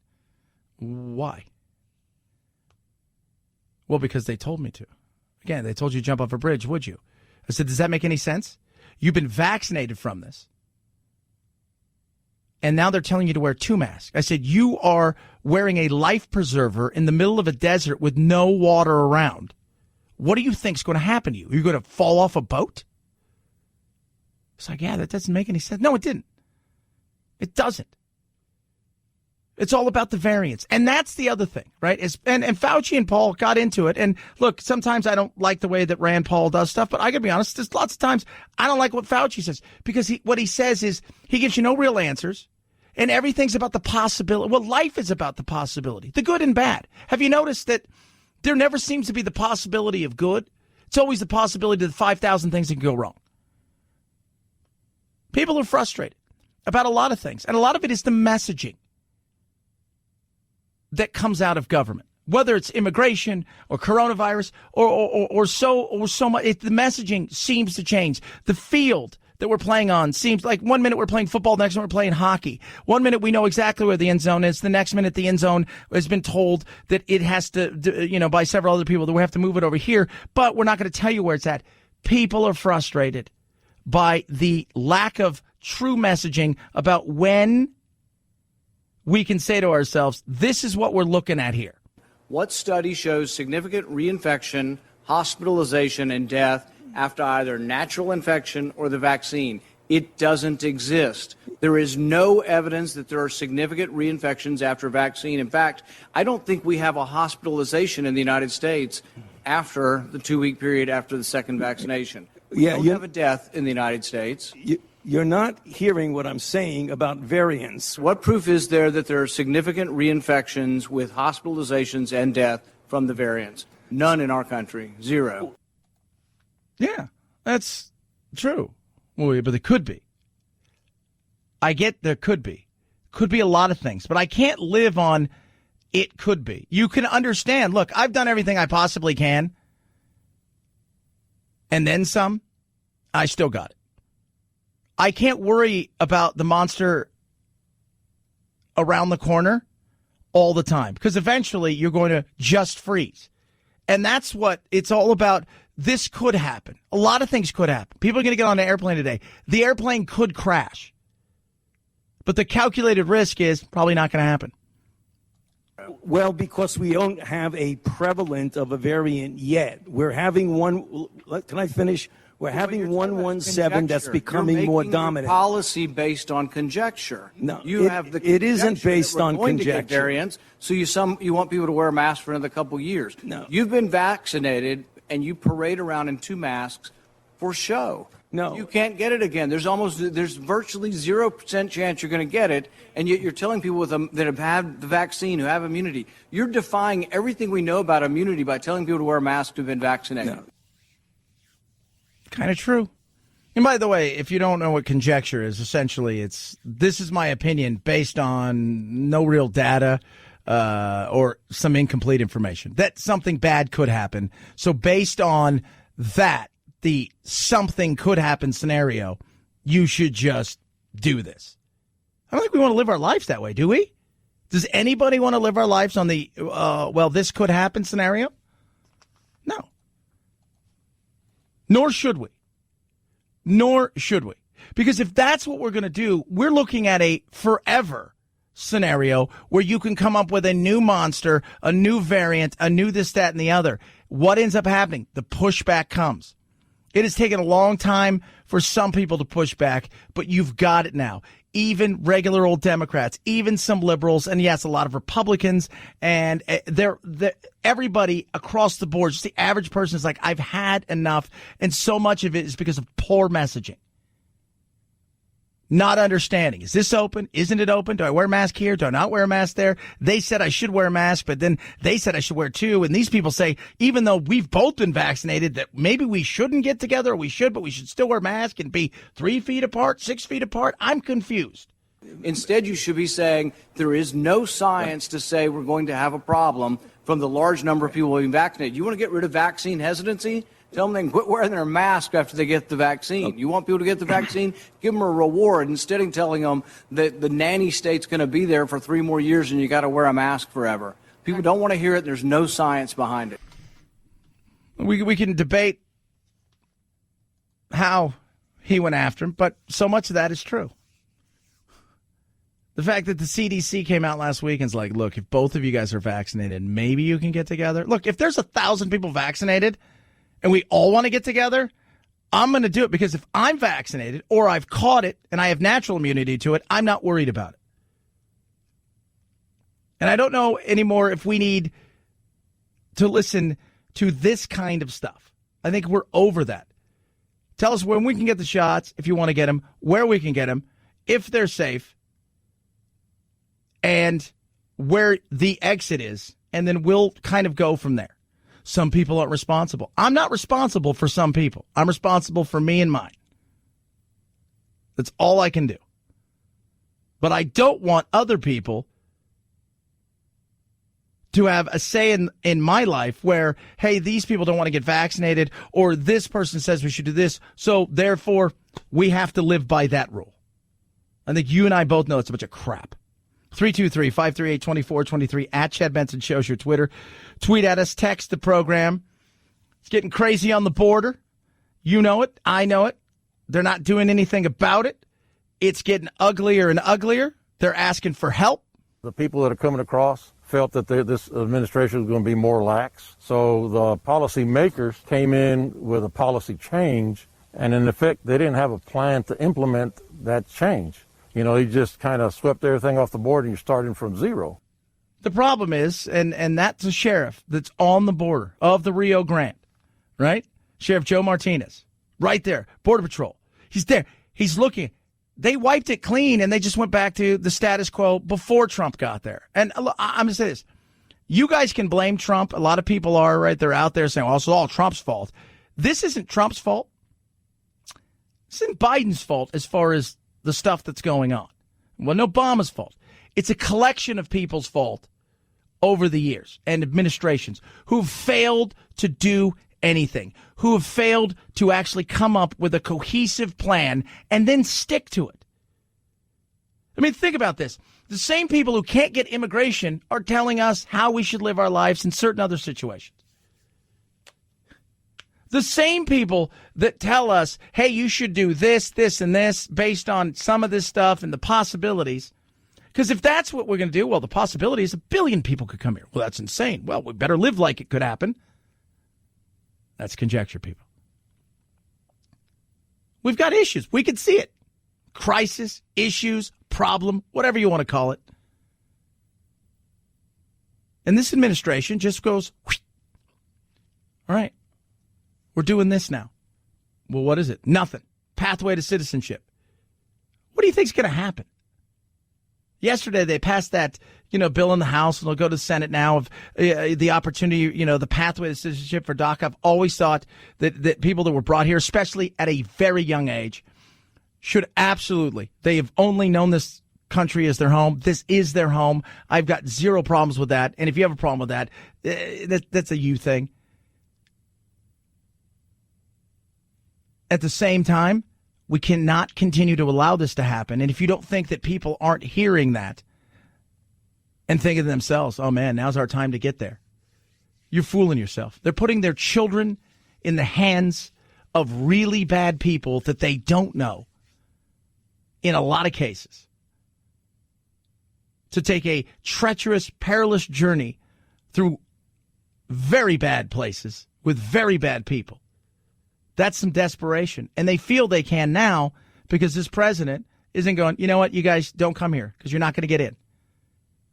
Why? Well, because they told me to. Again, they told you to jump off a bridge, would you? I said, does that make any sense? You've been vaccinated from this. And now they're telling you to wear 2 masks. I said, you are wearing a life preserver in the middle of a desert with no water around. What do you think is going to happen to you? You're going to fall off a boat? It's like, yeah, that doesn't make any sense. No, it didn't. It doesn't. It's all about the variants. And that's the other thing, right? And Fauci and Paul got into it. And look, sometimes I don't like the way that Rand Paul does stuff, but I got to be honest, there's lots of times I don't like what Fauci says because what he says is he gives you no real answers and everything's about the possibility. Well, life is about the possibility, the good and bad. Have you noticed that there never seems to be the possibility of good? It's always the possibility that 5,000 things that can go wrong. People are frustrated about a lot of things, and a lot of it is the messaging that comes out of government, whether it's immigration or coronavirus or so much. The messaging seems to change. The field that we're playing on seems like 1 minute we're playing football, the next minute we're playing hockey. 1 minute we know exactly where the end zone is. The next minute the end zone has been told that it has to, by several other people that we have to move it over here, but we're not going to tell you where it's at. People are frustrated by the lack of true messaging about when we can say to ourselves, this is what we're looking at here. What study shows significant reinfection, hospitalization, and death after either natural infection or the vaccine? It doesn't exist. There is no evidence that there are significant reinfections after vaccine. In fact, I don't think we have a hospitalization in the United States after the 2-week period after the second vaccination. We don't have a death in the United States. You're not hearing what I'm saying about variants. What proof is there that there are significant reinfections with hospitalizations and death from the variants? None in our country. Zero. Yeah, that's true. Well, but there could be. I get there could be. Could be a lot of things, but I can't live on it could be. You can understand. Look, I've done everything I possibly can. And then some. I still got it. I can't worry about the monster around the corner all the time because eventually you're going to just freeze. And that's what it's all about. This could happen. A lot of things could happen. People are going to get on an airplane today. The airplane could crash. But the calculated risk is probably not going to happen. Well, because we don't have a prevalent of a variant yet. We're having one. Can I finish? We're having 117 that's becoming more dominant. Policy based on conjecture. No, it isn't based on conjecture. Variants, so you want people to wear a mask for another couple years. No, you've been vaccinated and you parade around in 2 masks for show. No, you can't get it again. There's virtually 0% chance you're going to get it, and yet you're telling people that have had the vaccine who have immunity. You're defying everything we know about immunity by telling people to wear a mask who've been vaccinated. No. Kind of true. And by the way, if you don't know what conjecture is, essentially this is my opinion based on no real data or some incomplete information that something bad could happen. So based on that, the something could happen scenario, you should just do this. I don't think we want to live our lives that way, do we? Does anybody want to live our lives on the, this could happen scenario? No. Nor should we. Because if that's what we're going to do, we're looking at a forever scenario where you can come up with a new monster, a new variant, a new this, that, and the other. What ends up happening? The pushback comes. It has taken a long time for some people to push back, but you've got it now. Even regular old Democrats, even some liberals, and yes, a lot of Republicans, and everybody across the board, just the average person is like, I've had enough, and so much of it is because of poor messaging. Not understanding. Is this open? Isn't it open? Do I wear a mask here? Do I not wear a mask there? They said I should wear a mask, but then they said I should wear 2. And these people say, even though we've both been vaccinated, that maybe we shouldn't get together, or we should, but we should still wear masks and be 3 feet apart, 6 feet apart. I'm confused. Instead, you should be saying there is no science to say we're going to have a problem from the large number of people being vaccinated. You want to get rid of vaccine hesitancy? Tell them they can quit wearing their mask after they get the vaccine. You want people to get the vaccine? Give them a reward instead of telling them that the nanny state's going to be there for 3 more years and you got to wear a mask forever. People don't want to hear it. There's no science behind it. We can debate how he went after him, but so much of that is true. The fact that the CDC came out last week and is like, look, if both of you guys are vaccinated, maybe you can get together. Look, if there's 1,000 people vaccinated and we all want to get together, I'm going to do it, because if I'm vaccinated or I've caught it and I have natural immunity to it, I'm not worried about it. And I don't know anymore if we need to listen to this kind of stuff. I think we're over that. Tell us when we can get the shots, if you want to get them, where we can get them, if they're safe, and where the exit is, and then we'll kind of go from there. Some people aren't responsible. I'm not responsible for some people. I'm responsible for me and mine. That's all I can do. But I don't want other people to have a say in my life where, hey, these people don't want to get vaccinated, or this person says we should do this, so therefore we have to live by that rule. I think you and I both know it's a bunch of crap. 323-538-2423 at Chad Benson Show's your Twitter. Tweet at us, text the program. It's getting crazy on the border. You know it. I know it. They're not doing anything about it. It's getting uglier and uglier. They're asking for help. The people that are coming across felt that this administration was going to be more lax. So the policy makers came in with a policy change, and in effect, they didn't have a plan to implement that change. You know, he just kind of swept everything off the board, and you're starting from zero. The problem is, and that's a sheriff that's on the border of the Rio Grande, right? Sheriff Joe Martinez, right there, Border Patrol. He's there. He's looking. They wiped it clean, and they just went back to the status quo before Trump got there. And I'm going to say this. You guys can blame Trump. A lot of people are, right? They're out there saying, well, it's all Trump's fault. This isn't Trump's fault. This isn't Biden's fault as far as the stuff that's going on. It wasn't Obama's fault. It's a collection of people's fault over the years and administrations who've failed to do anything, who have failed to actually come up with a cohesive plan and then stick to it. I mean, think about this. The same people who can't get immigration are telling us how we should live our lives in certain other situations. The same people that tell us, hey, you should do this, this, and this based on some of this stuff and the possibilities. Because if that's what we're going to do, well, the possibility is 1 billion people could come here. Well, that's insane. Well, we better live like it could happen. That's conjecture, people. We've got issues. We can see it. Crisis, issues, problem, whatever you want to call it. And this administration just goes, whoosh. All right. We're doing this now. Well, what is it? Nothing. Pathway to citizenship. What do you think is going to happen? Yesterday, they passed that, bill in the House, and they'll go to the Senate now of the opportunity, the pathway to citizenship for DACA. I've always thought that people that were brought here, especially at a very young age, should absolutely. They have only known this country as their home. This is their home. I've got zero problems with that. And if you have a problem with that, that's a you thing. At the same time, we cannot continue to allow this to happen. And if you don't think that people aren't hearing that and thinking to themselves, oh, man, now's our time to get there, you're fooling yourself. They're putting their children in the hands of really bad people that they don't know in a lot of cases to take a treacherous, perilous journey through very bad places with very bad people. That's some desperation. And they feel they can now because this president isn't going, you know what, you guys don't come here because you're not going to get in.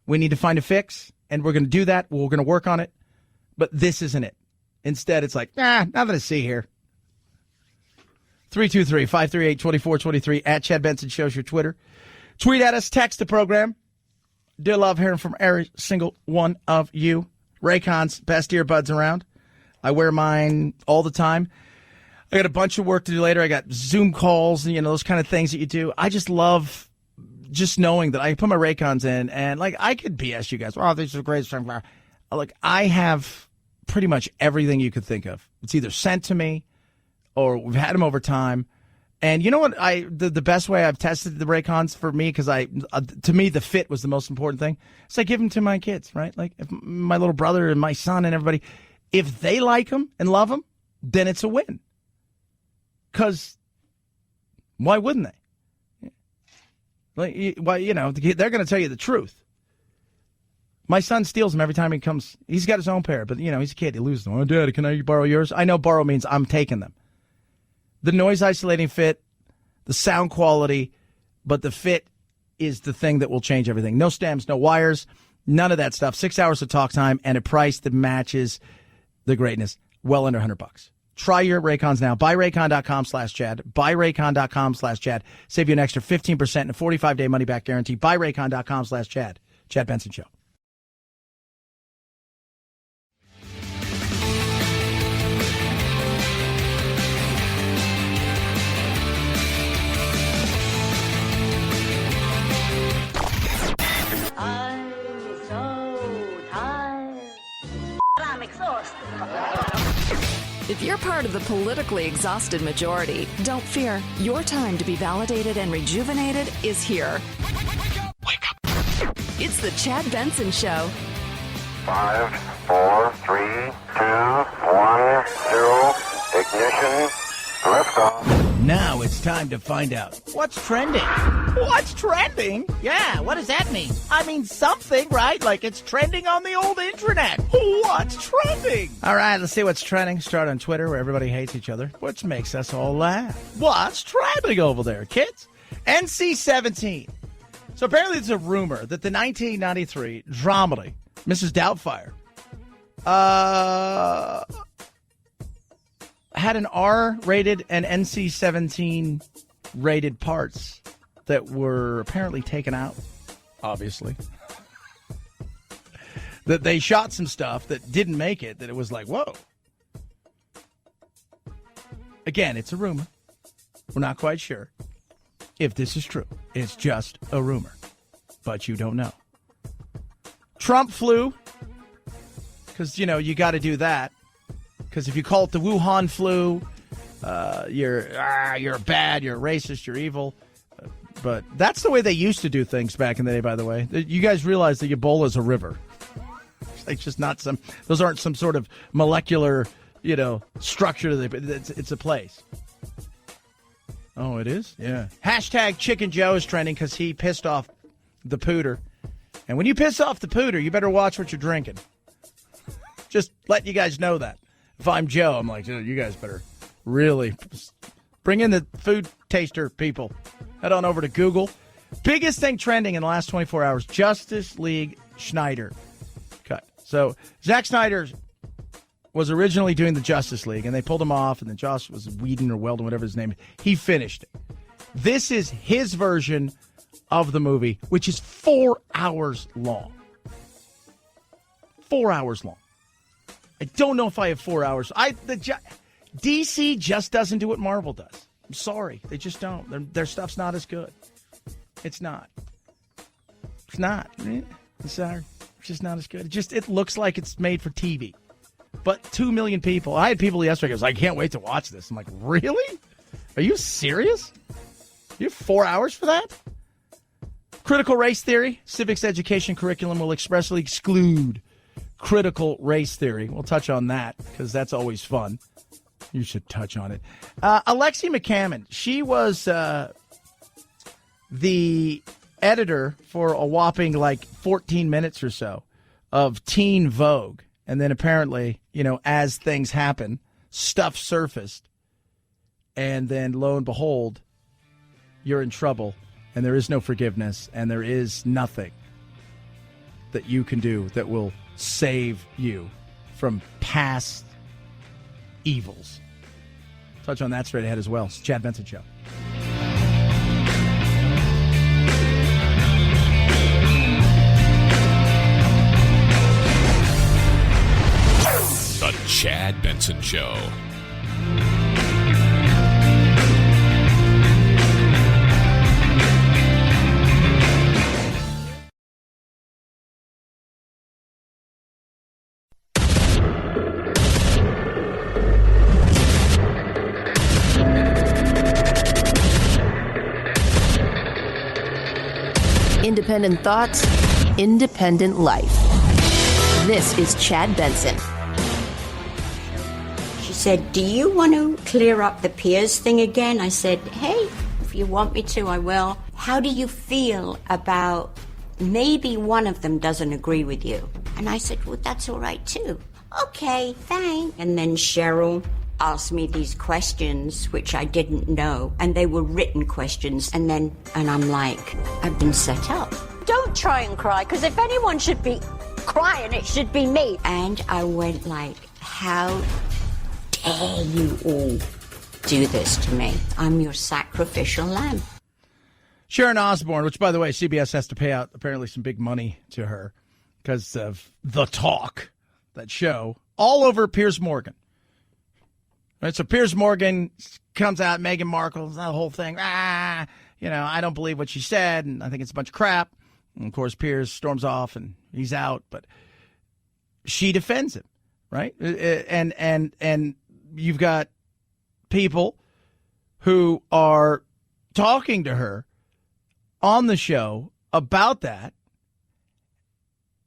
We need to find a fix, and we're going to do that. We're going to work on it. But this isn't it. Instead, it's like, nothing to see here. 323-538-2423 at Chad Benson Show's your Twitter. Tweet at us, text the program. Do love hearing from every single one of you. Raycon's best earbuds around. I wear mine all the time. I got a bunch of work to do later. I got Zoom calls, those kind of things that you do. I just love just knowing that I put my Raycons in, and I could BS you guys. Oh, these are great. Look, I have pretty much everything you could think of. It's either sent to me or we've had them over time. And you know what? The best way I've tested the Raycons for me, because to me the fit was the most important thing. So I give them to my kids, right? Like if my little brother and my son and everybody, if they like them and love them, then it's a win. Because why wouldn't they? Like, why, they're going to tell you the truth. My son steals them every time he comes. He's got his own pair, but, he's a kid. He loses them. Oh, Daddy, can I borrow yours? I know borrow means I'm taking them. The noise isolating fit, the sound quality, but the fit is the thing that will change everything. No stems, no wires, none of that stuff. 6 hours of talk time and a price that matches the greatness. Well under $100. Try your Raycons now. BuyRaycon.com/Chad. BuyRaycon.com/Chad. Save you an extra 15% and a 45-day money-back guarantee. BuyRaycon.com/Chad. Chad Benson Show. I'm so tired. I'm exhausted. If you're part of the politically exhausted majority, don't fear. Your time to be validated and rejuvenated is here. Wake up. It's the Chad Benson Show. 5, 4, 3, 2, 1, 0. Ignition. Liftoff. Now it's time to find out what's trending. What's trending? Yeah, what does that mean? I mean something, right? Like it's trending on the old internet. What's trending? All right, let's see what's trending. Start on Twitter where everybody hates each other, which makes us all laugh. What's trending over there, kids? NC-17. So apparently it's a rumor that the 1993 dramedy, Mrs. Doubtfire, had an R-rated and NC-17 rated parts that were apparently taken out, obviously. That they shot some stuff that didn't make it, that it was like, whoa. Again, it's a rumor. We're not quite sure if this is true. It's just a rumor. But you don't know. Trump flu, because, you got to do that. Because if you call it the Wuhan flu, you're bad, you're racist, you're evil. But that's the way they used to do things back in the day, by the way. You guys realize that Ebola is a river. It's just not those aren't some sort of molecular, structure. It's a place. Oh, it is? Yeah. Hashtag Chicken Joe is trending because he pissed off the pooter. And when you piss off the pooter, you better watch what you're drinking. Just letting you guys know that. If I'm Joe, I'm like, you guys better really bring in the food taster people. Head on over to Google. Biggest thing trending in the last 24 hours, Justice League Snyder cut. So Zack Snyder was originally doing the Justice League, and they pulled him off, and then Josh was Whedon or Weldon, whatever his name is. He finished it. This is his version of the movie, which is 4 hours long. 4 hours long. I don't know if I have 4 hours. DC just doesn't do what Marvel does. I'm sorry. They just don't. Their stuff's not as good. It's not. It's not. It's just not as good. It looks like it's made for TV. But 2 million people. I had people yesterday who was like, I can't wait to watch this. I'm like, really? Are you serious? You have 4 hours for that? Critical race theory. Civics education curriculum will expressly exclude critical race theory. We'll touch on that because that's always fun. You should touch on it. Alexi McCammon, she was the editor for a whopping 14 minutes or so of Teen Vogue. And then apparently, as things happen, stuff surfaced. And then lo and behold, you're in trouble. And there is no forgiveness. And there is nothing that you can do that will save you from past evils. Touch on that straight ahead as well. It's the Chad Benson Show. The Chad Benson Show. Independent thoughts, independent life. This is Chad Benson. said, do you want to clear up the Piers thing again? I said, hey, if you want me to, I will. How do you feel about maybe one of them doesn't agree with you? And I said, well, that's all right, too. Okay, thanks. And then Cheryl asked me these questions, which I didn't know, and they were written questions. And I'm like, I've been set up. Don't try and cry, because if anyone should be crying, it should be me. And I went like, how dare you all do this to me? I'm your sacrificial lamb. Sharon Osbourne, which, by the way, CBS has to pay out apparently some big money to her because of The Talk, that show, all over Piers Morgan. Right, so Piers Morgan comes out, Meghan Markle, that whole thing. I don't believe what she said, and I think it's a bunch of crap. And, of course, Piers storms off, and he's out. But she defends him, right? And you've got people who are talking to her on the show about that,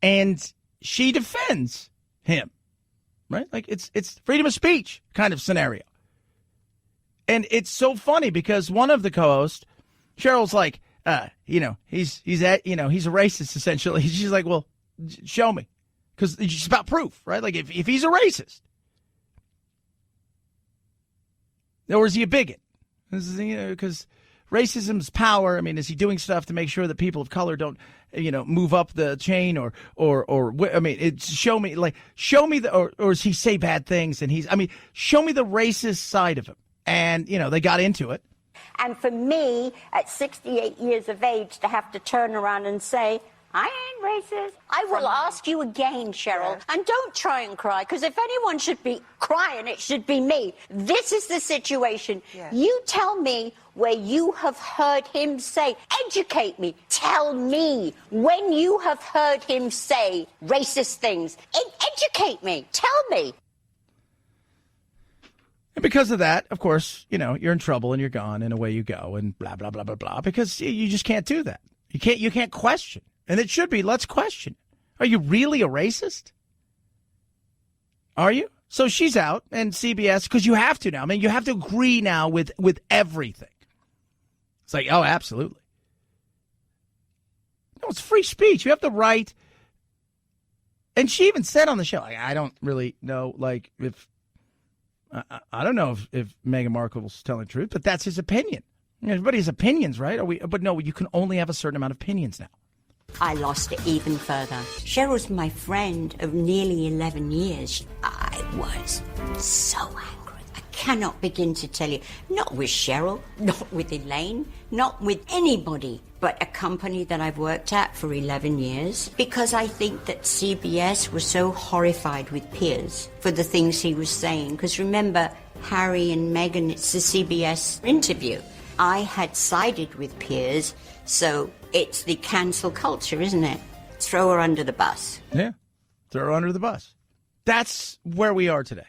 and she defends him, right? Like it's freedom of speech kind of scenario. And it's so funny because one of the co-hosts, Cheryl's like, he's a racist essentially. She's like, well, show me, because it's about proof, right? Like if he's a racist, or is he a bigot? Because racism's power. I mean, is he doing stuff to make sure that people of color don't, move up the chain or I mean, it's show me the, or does he say bad things? And show me the racist side of him. And, they got into it. And for me, at 68 years of age, to have to turn around and say, I ain't racist. I will ask you again, Cheryl, and don't try and cry, because if anyone should be crying, it should be me. This is the situation. Yes. You tell me where you have heard him say, educate me, tell me when you have heard him say racist things. Educate me, tell me. And because of that, of course, you're in trouble and you're gone and away you go and blah, blah, blah, blah, blah, because you just can't do that. You can't question. And it should be, let's question. Are you really a racist? Are you? So she's out, and CBS, because you have to now. I mean, you have to agree now with everything. It's like, oh, absolutely. No, it's free speech. You have the right. And she even said on the show, I don't really know, if I don't know if Meghan Markle was telling the truth, but that's his opinion. Everybody has opinions, right? But no, you can only have a certain amount of opinions now. I lost it even further. Cheryl's my friend of nearly 11 years. I was so angry. I cannot begin to tell you. Not with Cheryl, not with Elaine, not with anybody, but a company that I've worked at for 11 years, because I think that CBS was so horrified with Piers for the things he was saying. Because remember, Harry and Meghan, it's the CBS interview. I had sided with Piers, so it's the cancel culture, isn't it? Throw her under the bus. Yeah, throw her under the bus. That's where we are today.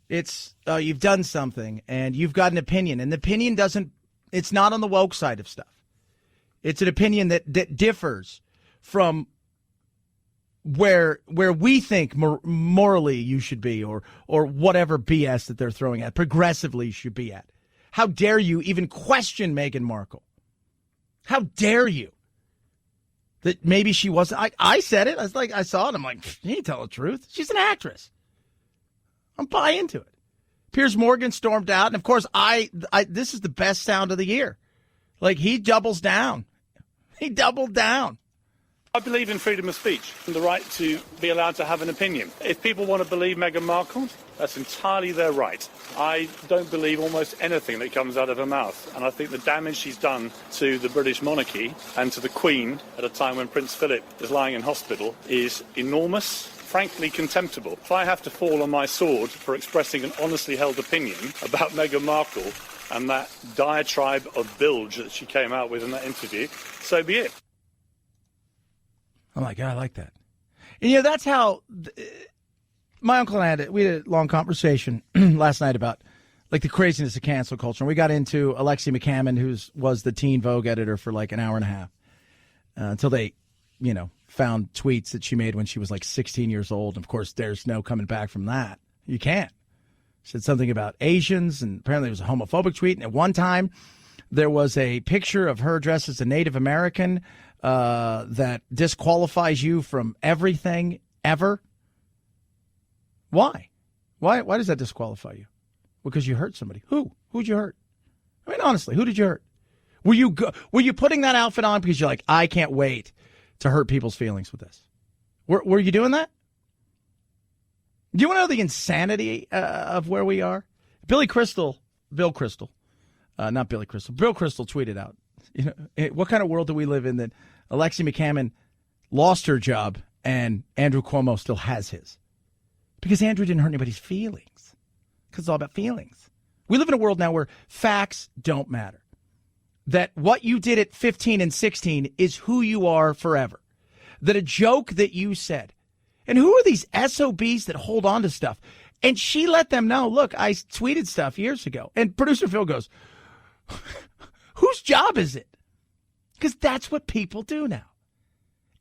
It's you've done something, and you've got an opinion, and the opinion it's not on the woke side of stuff. It's an opinion that differs from where we think morally you should be, or whatever BS that they're throwing at, progressively should be at. How dare you even question Meghan Markle? How dare you? That maybe she wasn't. I said it. I saw it. I'm like, you ain't tell the truth. She's an actress. I'm buy into it. Piers Morgan stormed out, and of course, this is the best sound of the year. Like, he doubles down. He doubled down. I believe in freedom of speech and the right to be allowed to have an opinion. If people want to believe Meghan Markle, that's entirely their right. I don't believe almost anything that comes out of her mouth, and I think the damage she's done to the British monarchy and to the Queen at a time when Prince Philip is lying in hospital is enormous, frankly contemptible. If I have to fall on my sword for expressing an honestly held opinion about Meghan Markle and that diatribe of bilge that she came out with in that interview, so be it. I'm like, yeah, I like that. And, that's how my uncle and we had a long conversation last night about, the craziness of cancel culture. And we got into Alexi McCammon, who was the Teen Vogue editor for an hour and a half, until they, found tweets that she made when she was like 16 years old. Of course, there's no coming back from that. You can't. Said something about Asians, and apparently it was a homophobic tweet. And at one time, there was a picture of her dressed as a Native American that disqualifies you from everything ever. Why? Why does that disqualify you? Because you hurt somebody. Who? Who'd you hurt? I mean, honestly, who did you hurt? Were you putting that outfit on because you're like, I can't wait to hurt people's feelings with this? Were you doing that? Do you want to know the insanity of where we are? Bill Crystal tweeted out, what kind of world do we live in that Alexi McCammon lost her job and Andrew Cuomo still has his? Because Andrew didn't hurt anybody's feelings. Because it's all about feelings. We live in a world now where facts don't matter. That what you did at 15 and 16 is who you are forever. That a joke that you said. And who are these SOBs that hold on to stuff? And she let them know, look, I tweeted stuff years ago. And producer Phil goes, whose job is it? Because that's what people do now.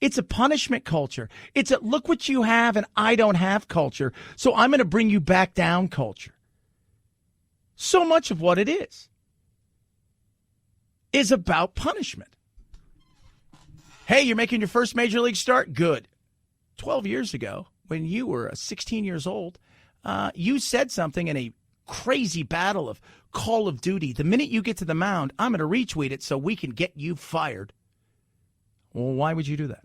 It's a punishment culture. It's a look what you have and I don't have culture. So I'm going to bring you back down culture. So much of what it is about punishment. Hey, you're making your first major league start? Good. 12 years ago, when you were 16 years old, you said something in a crazy battle of Call of Duty. The minute you get to the mound, I'm going to retweet it so we can get you fired. Well, why would you do that?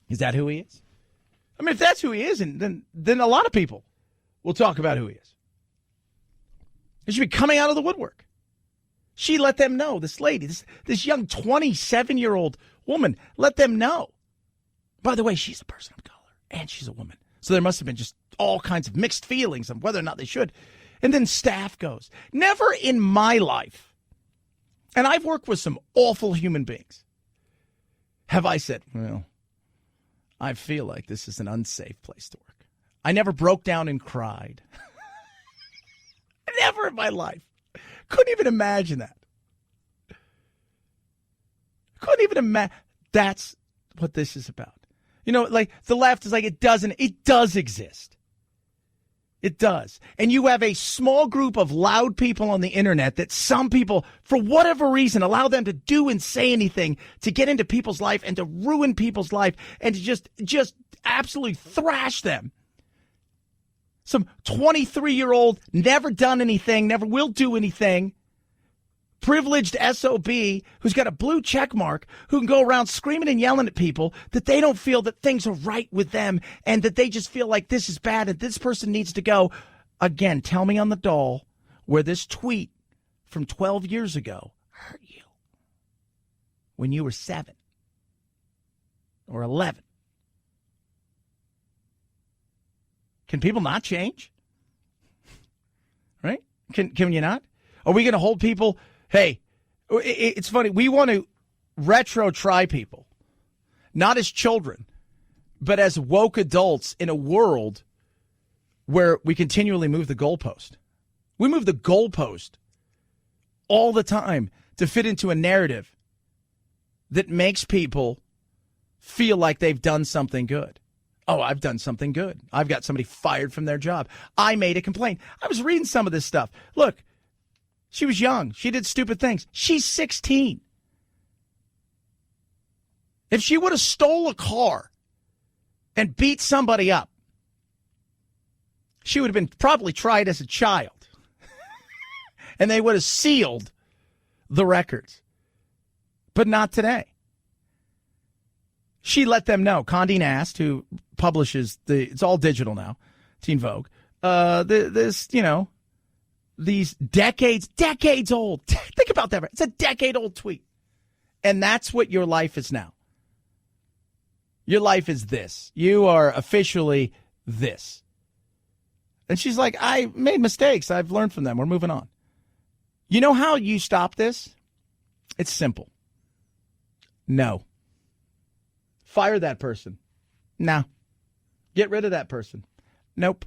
Is that who he is? I mean, if that's who he is, then a lot of people will talk about who he is. He should be coming out of the woodwork. She let them know, this lady, this young 27-year-old woman, let them know. By the way, she's a person of color, and she's a woman. So there must have been just all kinds of mixed feelings on whether or not they should. And then staff goes, never in my life, and I've worked with some awful human beings, have I said, well, I feel like this is an unsafe place to work. I never broke down and cried. Never in my life. Couldn't even imagine that. Couldn't even imagine. That's what this is about. Like the left is like, it does exist. It does. And you have a small group of loud people on the internet that some people, for whatever reason, allow them to do and say anything to get into people's life and to ruin people's life and to just absolutely thrash them. Some 23-year-old, never done anything, never will do anything, privileged SOB who's got a blue check mark, who can go around screaming and yelling at people that they don't feel that things are right with them and that they just feel like this is bad and this person needs to go. Again, tell me on the doll where this tweet from 12 years ago hurt you when you were 7 or 11. Can people not change? Right? Can you not? Are we going to hold people? Hey, it's funny. We want to retro try people, not as children, but as woke adults in a world where we continually move the goalpost. We move the goalpost all the time to fit into a narrative that makes people feel like they've done something good. Oh, I've done something good. I've got somebody fired from their job. I made a complaint. I was reading some of this stuff. Look, she was young. She did stupid things. She's 16. If she would have stole a car and beat somebody up, she would have been probably tried as a child. And they would have sealed the records. But not today. She let them know. Condé Nast, who publishes it's all digital now, Teen Vogue. These decades old. Think about that. It's a decade-old tweet. And that's what your life is now. Your life is this. You are officially this. And she's like, I made mistakes. I've learned from them. We're moving on. You know how you stop this? It's simple. No. Fire that person. No. Get rid of that person. Nope.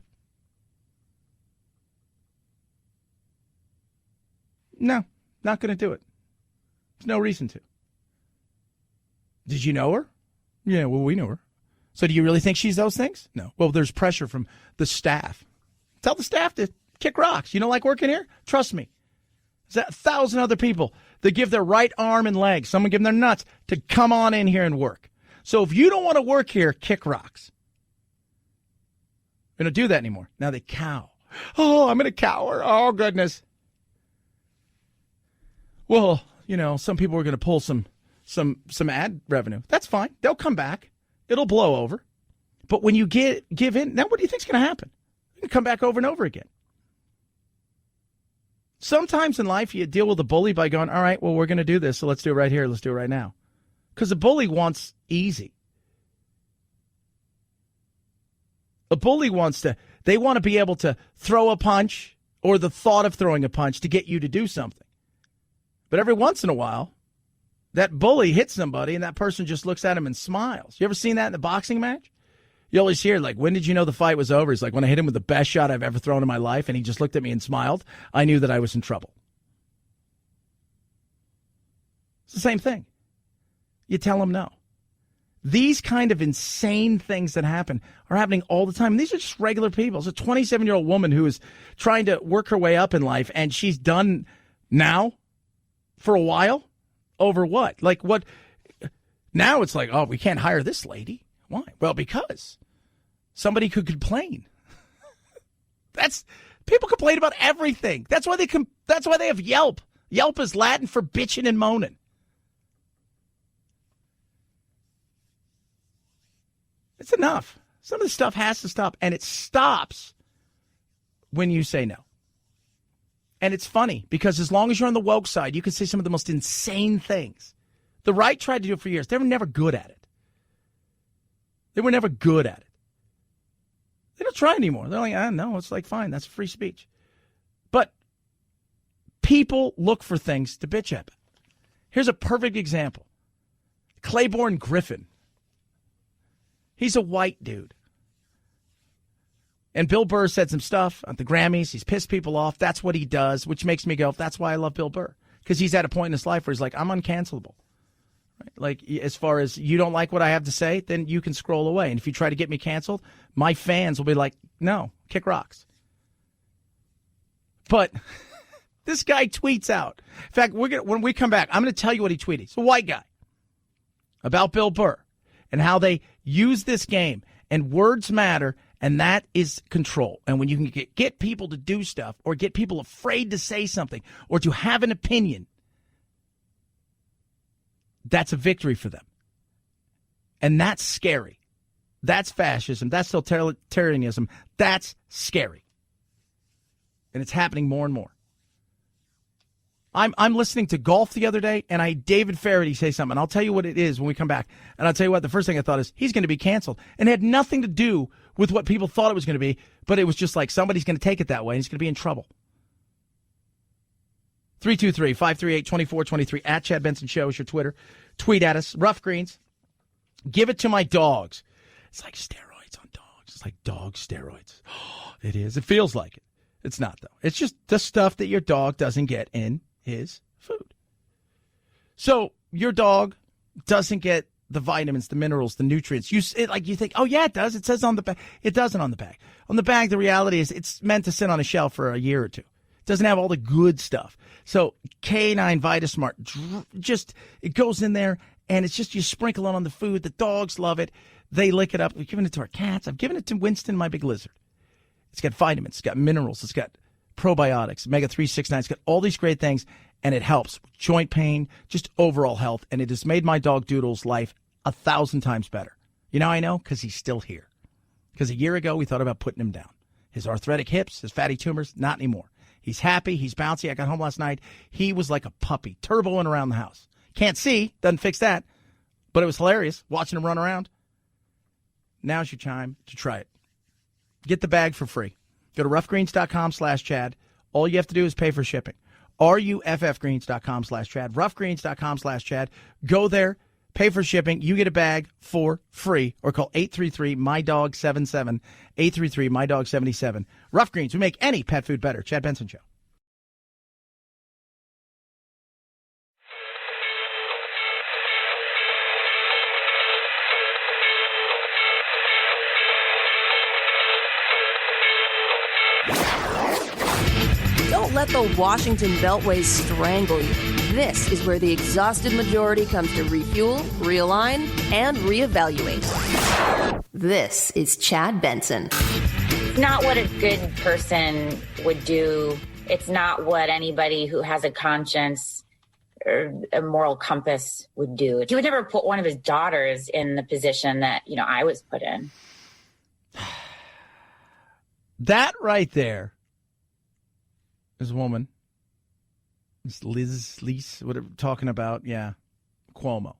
No, not going to do it. There's no reason to. Did you know her? Yeah, well, we knew her. So do you really think she's those things? No. Well, there's pressure from the staff. Tell the staff to kick rocks. You don't like working here? Trust me. There's 1,000 other people that give their right arm and leg, someone give them their nuts, to come on in here and work. So if you don't want to work here, kick rocks. We don't do that anymore. Now they cow. Oh, I'm going to cower. Oh, goodness. Well, some people are going to pull some ad revenue. That's fine. They'll come back. It'll blow over. But when you give in, now what do you think's going to happen? You can come back over and over again. Sometimes in life you deal with a bully by going, all right, well, we're going to do this, so let's do it right here. Let's do it right now. Because the bully wants easy. A bully they want to be able to throw a punch or the thought of throwing a punch to get you to do something. But every once in a while, that bully hits somebody and that person just looks at him and smiles. You ever seen that in a boxing match? You always hear, like, when did you know the fight was over? He's like, when I hit him with the best shot I've ever thrown in my life, and he just looked at me and smiled, I knew that I was in trouble. It's the same thing. You tell him no. These kind of insane things that happen are happening all the time. And these are just regular people. It's a 27-year-old woman who is trying to work her way up in life, and she's done now for a while over what? Like what? Now it's like, oh, we can't hire this lady. Why? Well, because somebody could complain. People complain about everything. That's why they have Yelp. Yelp is Latin for bitching and moaning. It's enough. Some of this stuff has to stop, and it stops when you say no. And it's funny, because as long as you're on the woke side, you can say some of the most insane things. The right tried to do it for years. They were never good at it. They were never good at it. They don't try anymore. They're like, no, it's like, fine, that's free speech. But people look for things to bitch at. Here's a perfect example. Claiborne Griffin. He's a white dude. And Bill Burr said some stuff at the Grammys. He's pissed people off. That's what he does, which makes me go, that's why I love Bill Burr. Because he's at a point in his life where he's like, I'm uncancelable. Right? Like, as far as you don't like what I have to say, then you can scroll away. And if you try to get me canceled, my fans will be like, no, kick rocks. But this guy tweets out. In fact, when we come back, I'm going to tell you what he tweeted. It's a white guy about Bill Burr and how they use this game. And words matter, and that is control. And when you can get people to do stuff or get people afraid to say something or to have an opinion, that's a victory for them. And that's scary. That's fascism. That's totalitarianism. That's scary. And it's happening more and more. I'm listening to golf the other day, and David Faraday say something, and I'll tell you what it is when we come back. And I'll tell you what, the first thing I thought is, he's going to be canceled. And it had nothing to do with what people thought it was going to be, but it was just like, somebody's going to take it that way, and he's going to be in trouble. 323-538-2423, at Chad Benson Show is your Twitter. Tweet at us. Rough Greens. Give it to my dogs. It's like steroids on dogs. It's like dog steroids. It is. It feels like it. It's not, though. It's just the stuff that your dog doesn't get in his food. So your dog doesn't get the vitamins, the minerals, the nutrients. You think, oh, yeah, it does. It says on the bag. It doesn't on the bag. On the bag, the reality is it's meant to sit on a shelf for a year or two. It doesn't have all the good stuff. So K9 Vitasmart, just it goes in there, and it's just you sprinkle it on the food. The dogs love it. They lick it up. We've given it to our cats. I've given it to Winston, my big lizard. It's got vitamins. It's got minerals. It's got probiotics, omega-3, 6, 9. It's got all these great things, and it helps with joint pain, just overall health, and it has made my dog Doodle's life 1,000 times better. You know how I know? Because he's still here. Because a year ago, we thought about putting him down. His arthritic hips, his fatty tumors, not anymore. He's happy. He's bouncy. I got home last night. He was like a puppy, turboing around the house. Can't see. Doesn't fix that. But it was hilarious watching him run around. Now's your time to try it. Get the bag for free. Go to roughgreens.com/Chad. All you have to do is pay for shipping. ruffgreens.com/Chad. Roughgreens.com/Chad. Go there, pay for shipping. You get a bag for free. Or call 833-MY-DOG-77. 833-MY-DOG-77. Rough Greens. We make any pet food better. Chad Benson Show. let the Washington Beltway strangle you. This is where the exhausted majority comes to refuel, realign, and reevaluate. This is Chad Benson. It's not what a good person would do. It's not what anybody who has a conscience or a moral compass would do. He would never put one of his daughters in the position that, I was put in. That right there is a woman. It's Liz, whatever, talking about, Cuomo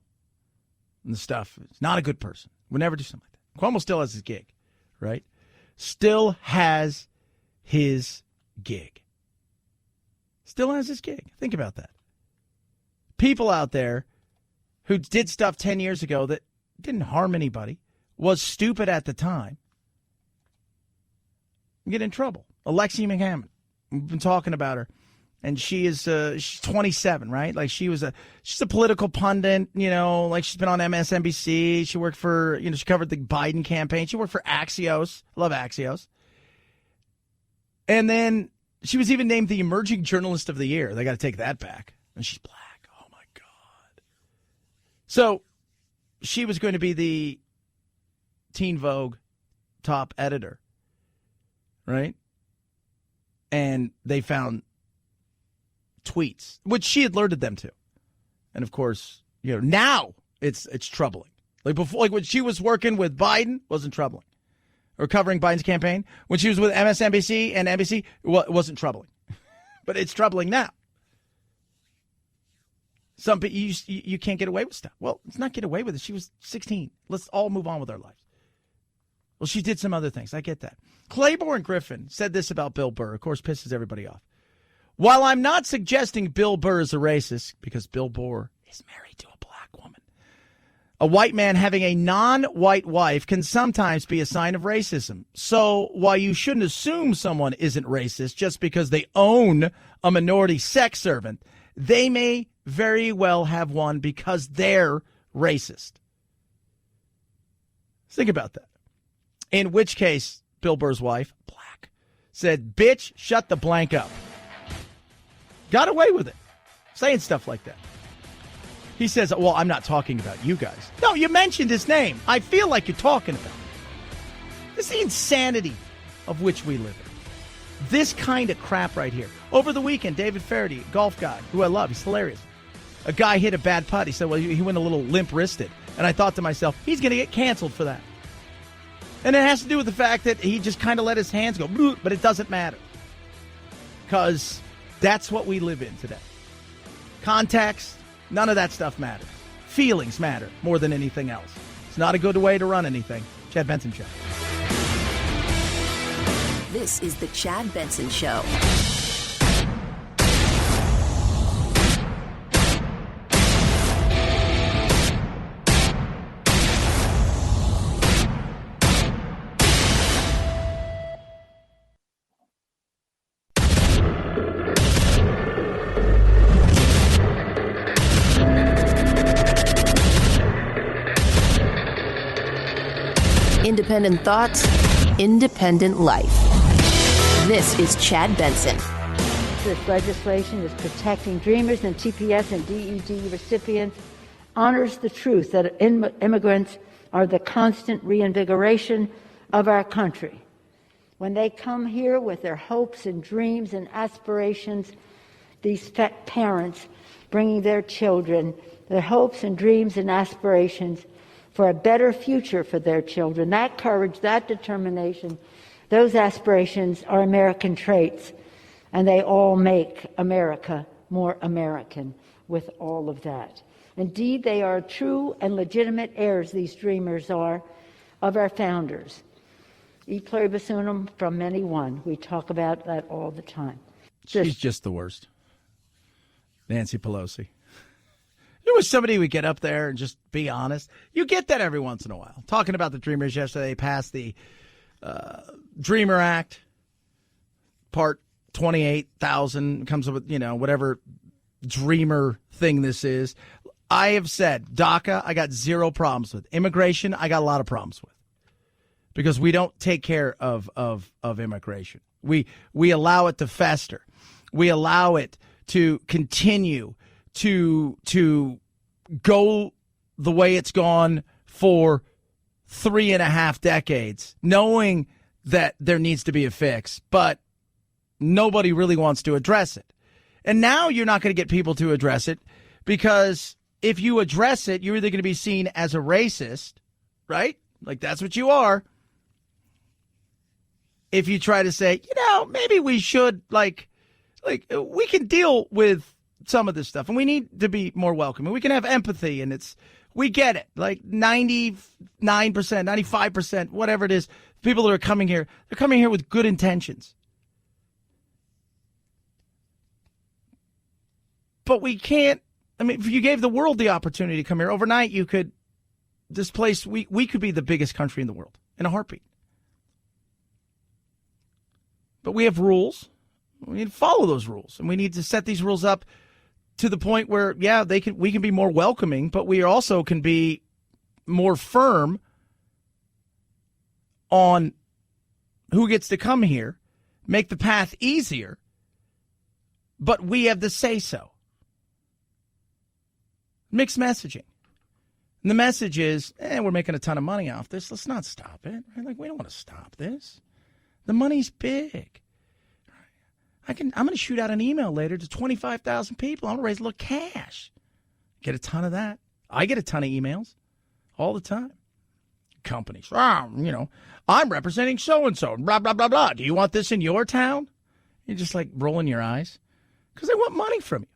and the stuff. He's not a good person. Would never do something like that. Cuomo still has his gig, right? Still has his gig. Still has his gig. Think about that. People out there who did stuff 10 years ago that didn't harm anybody, was stupid at the time, get in trouble. Alexi McHammond, we've been talking about her, and she's 27, right? Like she's a political pundit, like she's been on MSNBC. She worked for, she covered the Biden campaign. She worked for Axios. Love Axios. And then she was even named the Emerging Journalist of the Year. They got to take that back. And she's black. Oh, my God. So she was going to be the Teen Vogue top editor, right? And they found tweets, which she had alerted them to. And, of course, now it's troubling. Like before, like when she was working with Biden, wasn't troubling. Or covering Biden's campaign. When she was with MSNBC and NBC, it wasn't troubling. But it's troubling now. You can't get away with stuff. Well, let's not get away with it. She was 16. Let's all move on with our lives. Well, she did some other things. I get that. Claiborne Griffin said this about Bill Burr. Of course, pisses everybody off. While I'm not suggesting Bill Burr is a racist, because Bill Burr is married to a black woman, a white man having a non-white wife can sometimes be a sign of racism. So while you shouldn't assume someone isn't racist just because they own a minority sex servant, they may very well have one because they're racist. Think about that. In which case, Bill Burr's wife, black, said, "Bitch, shut the blank up." Got away with it, saying stuff like that. He says, "Well, I'm not talking about you guys." No, you mentioned his name. I feel like you're talking about it. This is the insanity of which we live in. This kind of crap right here. Over the weekend, David Faraday, golf guy, who I love, he's hilarious. A guy hit a bad putt. He said, well, he went a little limp-wristed. And I thought to myself, he's going to get canceled for that. And it has to do with the fact that he just kind of let his hands go, but it doesn't matter. Because that's what we live in today. Context, none of that stuff matters. Feelings matter more than anything else. It's not a good way to run anything. Chad Benson Show. This is the Chad Benson Show. Independent thoughts, independent life. This is Chad Benson. This legislation is protecting dreamers and TPS and DED recipients, honors the truth that immigrants are the constant reinvigoration of our country. When they come here with their hopes and dreams and aspirations, these parents bringing their children, their hopes and dreams and aspirations for a better future for their children. That courage, that determination, those aspirations are American traits, and they all make America more American with all of that. Indeed, they are true and legitimate heirs, these dreamers are, of our founders. E pluribus unum, from many one. We talk about that all the time. She's just the worst. Nancy Pelosi. You wish somebody would get up there and just be honest. You get that every once in a while. Talking about the Dreamers yesterday, they passed the Dreamer Act, Part 28,000, comes up with, whatever Dreamer thing this is. I have said, DACA, I got zero problems with. Immigration, I got a lot of problems with. Because we don't take care of immigration. We allow it to fester. we allow it to continue to go the way it's gone for 3.5 decades, knowing that there needs to be a fix, but nobody really wants to address it. And now you're not going to get people to address it, because if you address it, you're either going to be seen as a racist, right? Like, that's what you are. If you try to say, maybe we should, like we can deal with some of this stuff, and we need to be more welcoming. We can have empathy, and we get it. Like 99%, 95%, whatever it is, people that are coming here, they're coming here with good intentions. But we can't, if you gave the world the opportunity to come here overnight, this place, we could be the biggest country in the world in a heartbeat. But we have rules. We need to follow those rules, and we need to set these rules up to the point where, we can be more welcoming, but we also can be more firm on who gets to come here, make the path easier, but we have the say-so. Mixed messaging. And the message is, we're making a ton of money off this. Let's not stop it. Right? Like, we don't want to stop this. The money's big. I'm going to shoot out an email later to 25,000 people. I'm going to raise a little cash. Get a ton of that. I get a ton of emails all the time. Companies, I'm representing so-and-so, blah, blah, blah, blah. Do you want this in your town? You're just like rolling your eyes because they want money from you.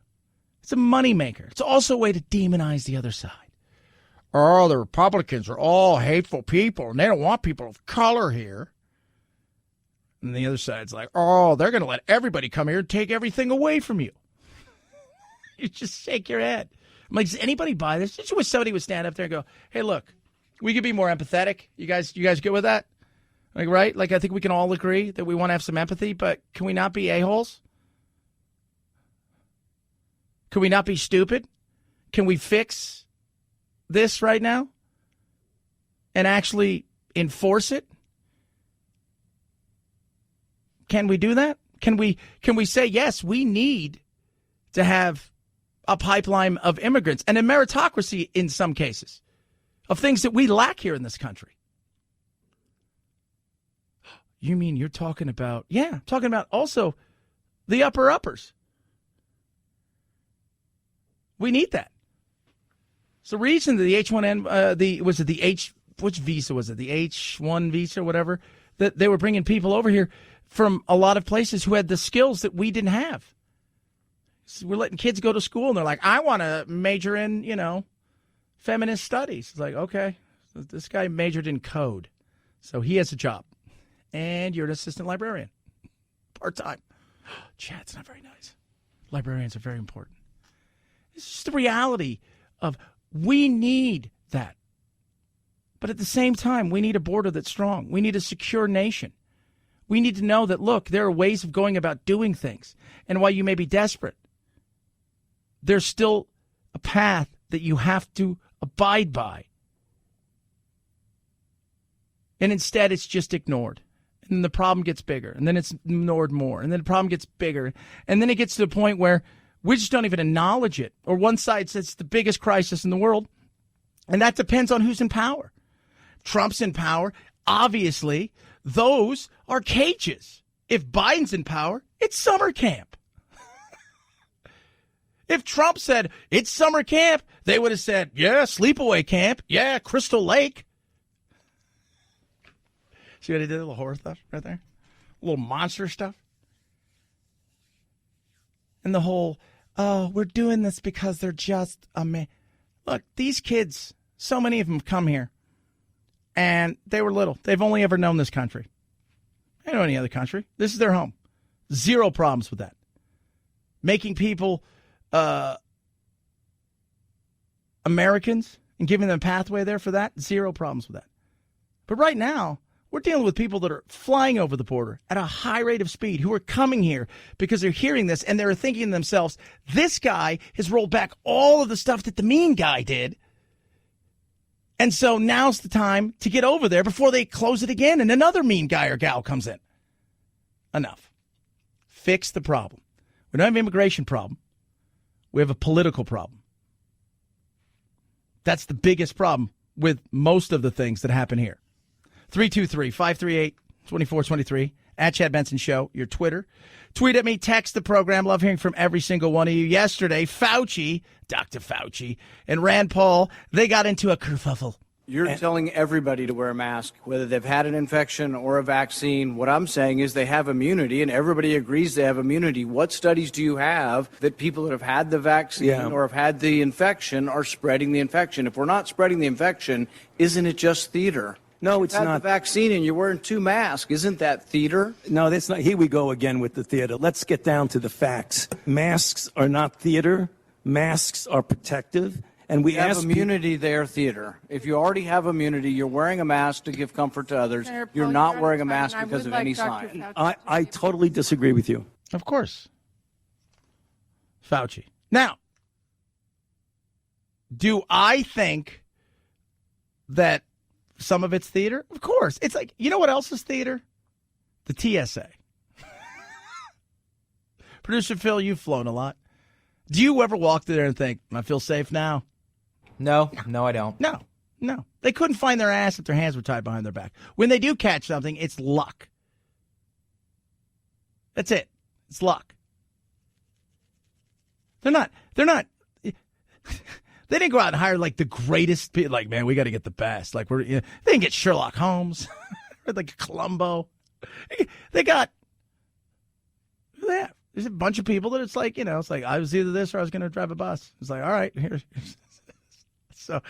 It's a moneymaker. It's also a way to demonize the other side. Oh, the Republicans are all hateful people, and they don't want people of color here. And the other side's like, they're going to let everybody come here and take everything away from you. You just shake your head. I'm like, does anybody buy this? Just wish somebody would stand up there and go, hey, look, we could be more empathetic. You guys good with that? Like, right? Like, I think we can all agree that we want to have some empathy, but can we not be a-holes? Can we not be stupid? Can we fix this right now and actually enforce it? Can we do that? Can we say, yes, we need to have a pipeline of immigrants and a meritocracy in some cases of things that we lack here in this country? You mean you're talking about, I'm talking about also the uppers. We need that. It's the reason that the H1N, which visa was it? The H1 visa or whatever, that they were bringing people over here from a lot of places who had the skills that we didn't have. So we're letting kids go to school, and they're like, I want to major in, feminist studies. It's like, okay, this guy majored in code, so he has a job. And you're an assistant librarian, part-time. Chad, it's not very nice. Librarians are very important. It's just the reality of we need that. But at the same time, we need a border that's strong. We need a secure nation. We need to know that, look, there are ways of going about doing things. And while you may be desperate, there's still a path that you have to abide by. And instead, it's just ignored. And then the problem gets bigger. And then it's ignored more. And then the problem gets bigger. And then it gets to the point where we just don't even acknowledge it. Or one side says it's the biggest crisis in the world. And that depends on who's in power. Trump's in power. Obviously, those are cages. If Biden's in power, it's summer camp. If Trump said it's summer camp, they would have said, yeah, sleepaway camp. Yeah, Crystal Lake. See what I did? A little horror stuff right there? A little monster stuff. And the whole, we're doing this because they're just a man. Look, these kids, so many of them come here. And they were little. They've only ever known this country. They don't know any other country. This is their home. Zero problems with that. Making people Americans and giving them a pathway there for that, zero problems with that. But right now, we're dealing with people that are flying over the border at a high rate of speed, who are coming here because they're hearing this and they're thinking to themselves, this guy has rolled back all of the stuff that the mean guy did. And so now's the time to get over there before they close it again and another mean guy or gal comes in. Enough. Fix the problem. We don't have an immigration problem. We have a political problem. That's the biggest problem with most of the things that happen here. 323-538-2423 at Chad Benson Show, your Twitter. Tweet at me, text the program. Love hearing from every single one of you. Yesterday, Fauci, Dr. Fauci, and Rand Paul, they got into a kerfuffle. You're telling everybody to wear a mask, whether they've had an infection or a vaccine. What I'm saying is they have immunity, and everybody agrees they have immunity. What studies do you have that people that have had the vaccine or have had the infection are spreading the infection? If we're not spreading the infection, isn't it just theater? No, it's not. not. The vaccine and you're wearing 2 masks. Isn't that theater? No, that's not. Here we go again with the theater. Let's get down to the facts. Masks are not theater. Masks are protective. And we have immunity there, theater. If you already have immunity, you're wearing a mask to give comfort to others. You're not wearing a mask because of any sign. I totally disagree with you. Of course. Fauci. Now, do I think that some of it's theater? Of course. It's like, you know what else is theater? The TSA. Producer Phil, you've flown a lot. Do you ever walk through there and think, I feel safe now? No, I don't. No. They couldn't find their ass if their hands were tied behind their back. When they do catch something, it's luck. That's it. It's luck. They're not. They didn't go out and hire like the greatest people. Like, man, we got to get the best. Like, they didn't get Sherlock Holmes or like Columbo. They got. There's a bunch of people that it's like, it's like I was either this or I was going to drive a bus. It's like, all right, here's. So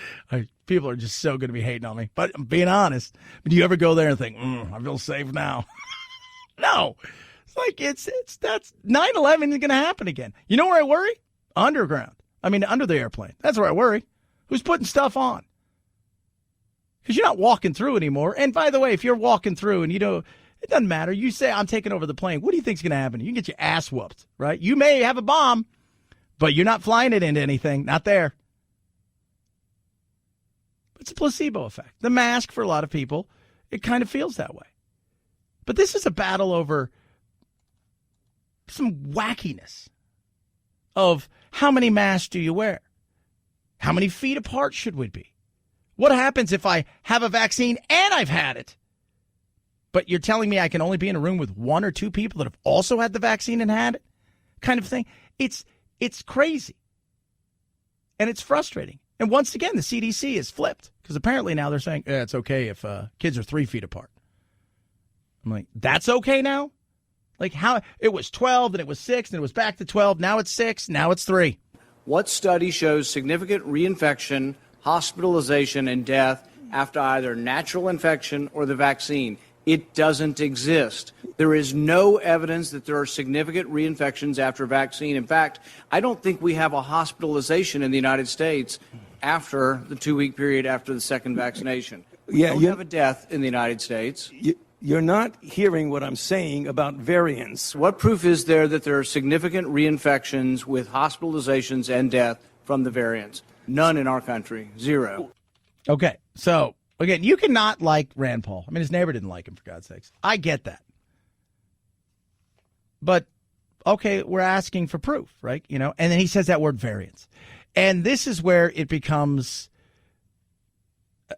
people are just so going to be hating on me. But I'm being honest. Do you ever go there and think, I feel safe now? No. It's like that's 9/11 is going to happen again. You know where I worry? Underground. I mean, under the airplane. That's where I worry. Who's putting stuff on? Because you're not walking through anymore. And by the way, if you're walking through and it doesn't matter. You say, I'm taking over the plane. What do you think's going to happen? You can get your ass whooped, right? You may have a bomb, but you're not flying it into anything. Not there. It's a placebo effect. The mask, for a lot of people, it kind of feels that way. But this is a battle over some wackiness of how many masks do you wear? How many feet apart should we be? What happens if I have a vaccine and I've had it? But you're telling me I can only be in a room with 1 or 2 people that have also had the vaccine and had it? Kind of thing. It's crazy. And it's frustrating. And once again, the CDC is flipped because apparently now they're saying it's okay if kids are 3 feet apart. I'm like, that's okay now? Like how it was 12 and it was 6 and it was back to 12. Now it's 6. Now it's 3. What study shows significant reinfection, hospitalization, and death after either natural infection or the vaccine? It doesn't exist. There is no evidence that there are significant reinfections after vaccine. In fact, I don't think we have a hospitalization in the United States after the 2-week period after the second vaccination. We don't have a death in the United States. You're not hearing what I'm saying about variants. What proof is there that there are significant reinfections with hospitalizations and death from the variants? None in our country. 0. Okay, so again, you cannot like Rand Paul. I mean, his neighbor didn't like him, for God's sakes. I get that. But, okay, we're asking for proof, right? And then he says that word variants. And this is where it becomes,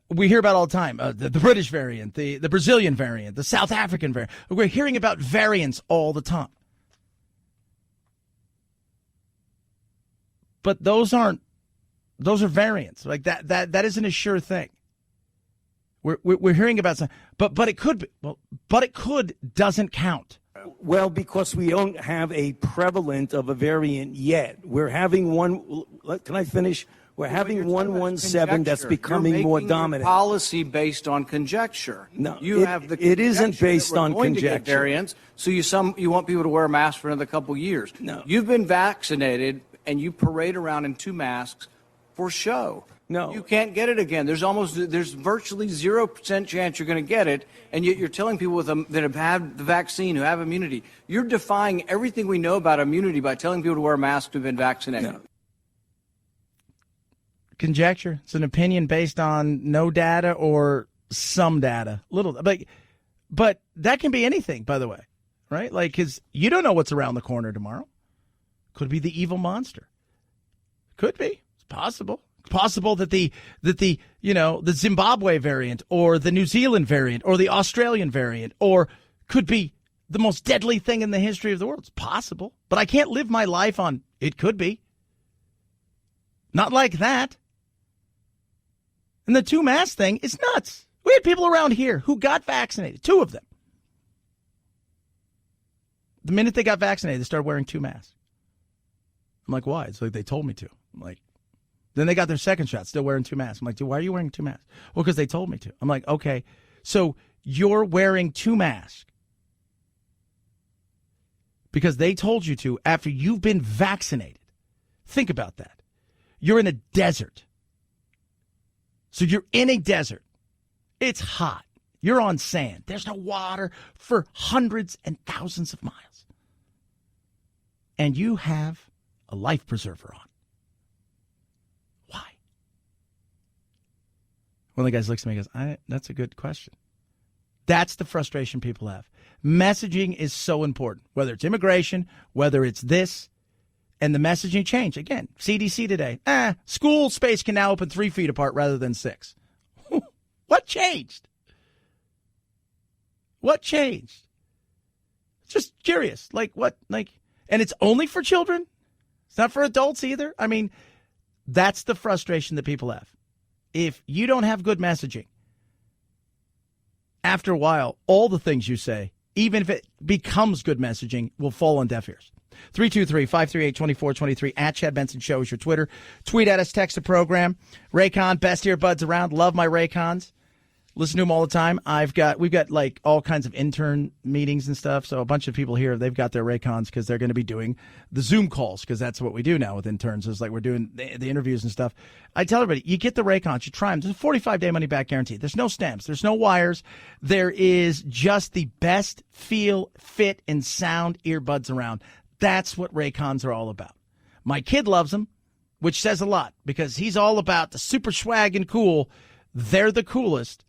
we hear about all the time, the British variant, the Brazilian variant, the South African variant. We're hearing about variants all the time. But those are variants. Like that isn't a sure thing. We're hearing about some, but it could be, but it could doesn't count. Well, because we don't have a prevalent of a variant yet. We're having one. Can I finish? We're having 117 that's becoming more dominant. Policy based on conjecture. No, it isn't based on conjecture. Variants, so you want people to wear a mask for another couple years. No, you've been vaccinated and you parade around in 2 masks for show. No. You can't get it again. There's virtually 0% chance you're going to get it, and yet you're telling people that have had the vaccine, who have immunity. You're defying everything we know about immunity by telling people to wear a mask who've been vaccinated. No. Conjecture. It's an opinion based on no data or some data. But that can be anything, by the way, right? Like, because you don't know what's around the corner tomorrow. Could be the evil monster. Could be. It's possible. Possible that the Zimbabwe variant or the New Zealand variant or the Australian variant or could be the most deadly thing in the history of the world. It's possible. But I can't live my life on it could be. Not like that. And the 2-mask thing is nuts. We had people around here who got vaccinated, 2 of them. The minute they got vaccinated, they started wearing 2 masks. I'm like, why? It's like they told me to. I'm like, then they got their second shot, still wearing 2 masks. I'm like, dude, why are you wearing 2 masks? Well, because they told me to. I'm like, okay, so you're wearing 2 masks because they told you to after you've been vaccinated. Think about that. You're in a desert. So you're in a desert. It's hot. You're on sand. There's no water for hundreds and thousands of miles. And you have a life preserver on. Why? One of the guys looks at me and goes, that's a good question. That's the frustration people have. Messaging is so important, whether it's immigration, whether it's this, and the messaging changed. Again, CDC today, school space can now open 3 feet apart rather than 6. What changed? What changed? Just curious. And it's only for children? It's not for adults either? I mean, that's the frustration that people have. If you don't have good messaging, after a while, all the things you say, even if it becomes good messaging, will fall on deaf ears. 323-538-2423 at Chad Benson Show is your Twitter. Tweet at us, text the program. Raycon, best earbuds around. Love my Raycons. Listen to them all the time. We've got like all kinds of intern meetings and stuff. So a bunch of people here, they've got their Raycons because they're going to be doing the Zoom calls because that's what we do now with interns. It's like we're doing the interviews and stuff. I tell everybody, you get the Raycons, you try them. There's a 45-day money-back guarantee. There's no stems. There's no wires. There is just the best feel, fit, and sound earbuds around. That's what Raycons are all about. My kid loves them, which says a lot because he's all about the super swag and cool. They're the coolest.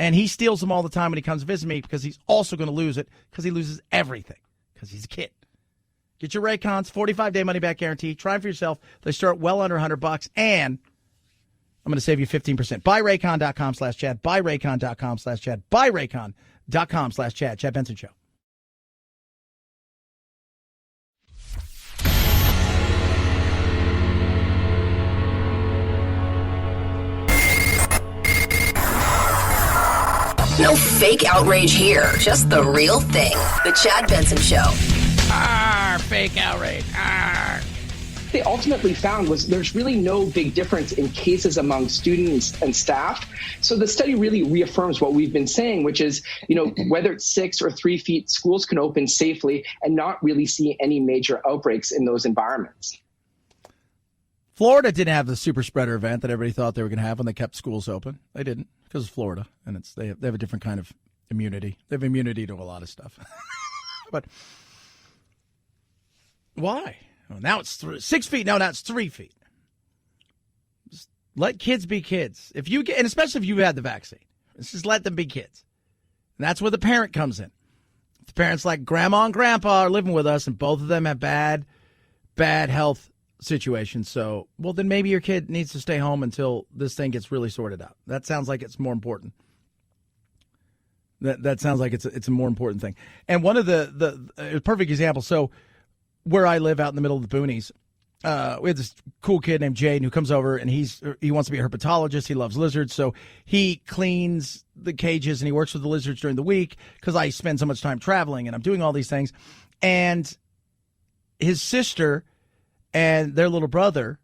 And he steals them all the time when he comes to visit me because he's also going to lose it because he loses everything because he's a kid. Get your Raycons, 45-day money-back guarantee. Try them for yourself. They start well under $100, and I'm going to save you 15%. BuyRaycon.com/Chad. BuyRaycon.com/Chad. BuyRaycon.com/Chad. Chad Benson Show. No fake outrage here, just the real thing. The Chad Benson Show. Fake outrage. They ultimately found was there's really no big difference in cases among students and staff. So the study really reaffirms what we've been saying, which is, whether it's 6 or 3 feet, schools can open safely and not really see any major outbreaks in those environments. Florida didn't have the super spreader event that everybody thought they were going to have when they kept schools open. They didn't because it's Florida, and they have a different kind of immunity. They have immunity to a lot of stuff. But why? Well, now it's 6 feet. No, now it's 3 feet. Just let kids be kids. And especially if you had the vaccine, just let them be kids. And that's where the parent comes in. The parents like grandma and grandpa are living with us, and both of them have bad health situation. So, well, then maybe your kid needs to stay home until this thing gets really sorted out. That sounds like it's more important. That sounds like it's a more important thing. And one of the perfect example. So, where I live out in the middle of the boonies, we had this cool kid named Jaden who comes over and he wants to be a herpetologist. He loves lizards, so he cleans the cages and he works with the lizards during the week because I spend so much time traveling and I'm doing all these things. And his sister and their little brother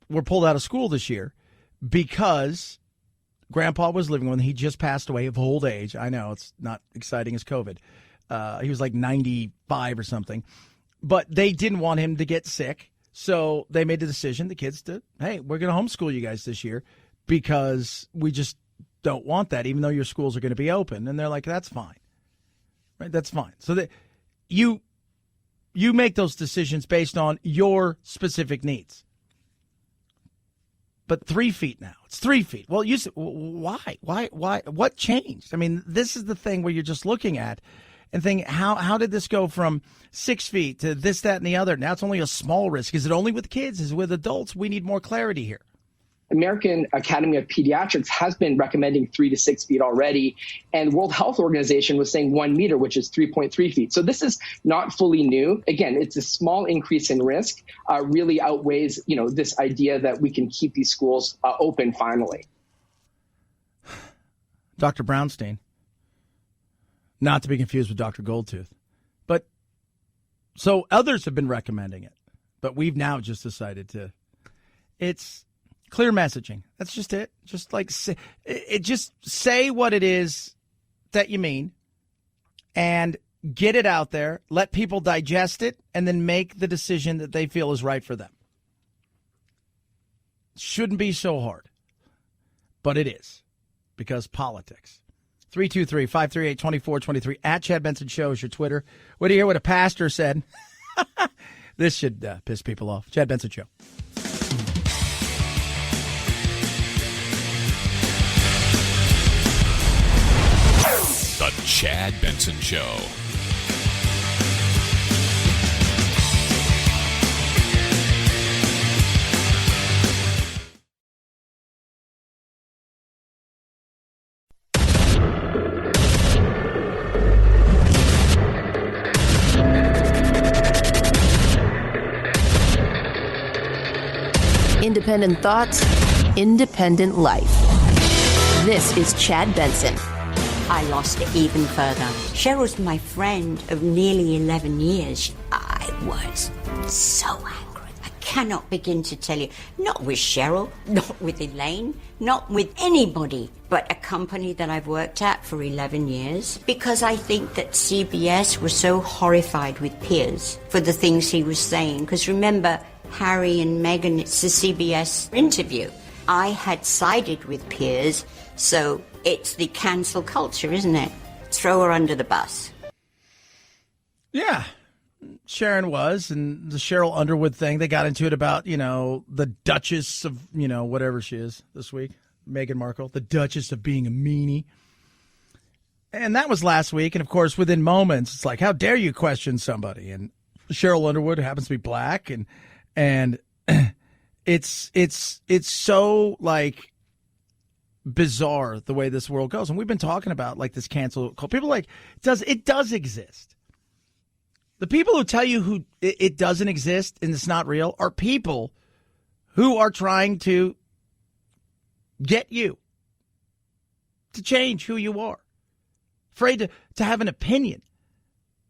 were pulled out of school this year because Grandpa was living with him. He just passed away of old age. I know it's not exciting as COVID. He was like 95 or something. But they didn't want him to get sick, so they made the decision, the kids, hey, we're going to homeschool you guys this year because we just don't want that, even though your schools are going to be open. And they're like, that's fine. Right? That's fine. So you make those decisions based on your specific needs. But 3 feet now. It's 3 feet. Well, why? Why? What changed? I mean, this is the thing where you're just looking at, and think, how did this go from 6 feet to this, that, and the other? Now it's only a small risk. Is it only with kids? Is it with adults? We need more clarity here. American Academy of Pediatrics has been recommending 3 to 6 feet already, and World Health Organization was saying 1 meter, which is 3.3 feet. So this is not fully new. Again, it's a small increase in risk, really outweighs, this idea that we can keep these schools open finally. Dr. Brownstein, not to be confused with Dr. Goldtooth, but so others have been recommending it, but we've now just decided to. It's clear messaging. That's just it. Just like just say what it is that you mean and get it out there. Let people digest it and then make the decision that they feel is right for them. Shouldn't be so hard, but it is because politics. 323-538-2423 at Chad Benson Show is your Twitter. What do you hear what a pastor said? This should piss people off. Chad Benson Show. The Chad Benson Show. Independent thoughts, independent life. This is Chad Benson. I lost it even further. Cheryl's my friend of nearly 11 years. I was so angry. I cannot begin to tell you. Not with Cheryl, not with Elaine, not with anybody, but a company that I've worked at for 11 years. Because I think that CBS was so horrified with Piers for the things he was saying. Because remember, Harry and Meghan, it's a CBS interview. I had sided with Piers, so it's the cancel culture, isn't it? Throw her under the bus. Yeah, Sharon was, and the Cheryl Underwood thing, they got into it about, the Duchess of, whatever she is this week, Meghan Markle, the Duchess of being a meanie. And that was last week, and of course, within moments, it's like, how dare you question somebody? And Cheryl Underwood happens to be black, and it's so, like, bizarre the way this world goes. And we've been talking about like this cancel culture. People like it does exist. The people who tell you who it doesn't exist and it's not real are people who are trying to get you to change who you are. Afraid to have an opinion.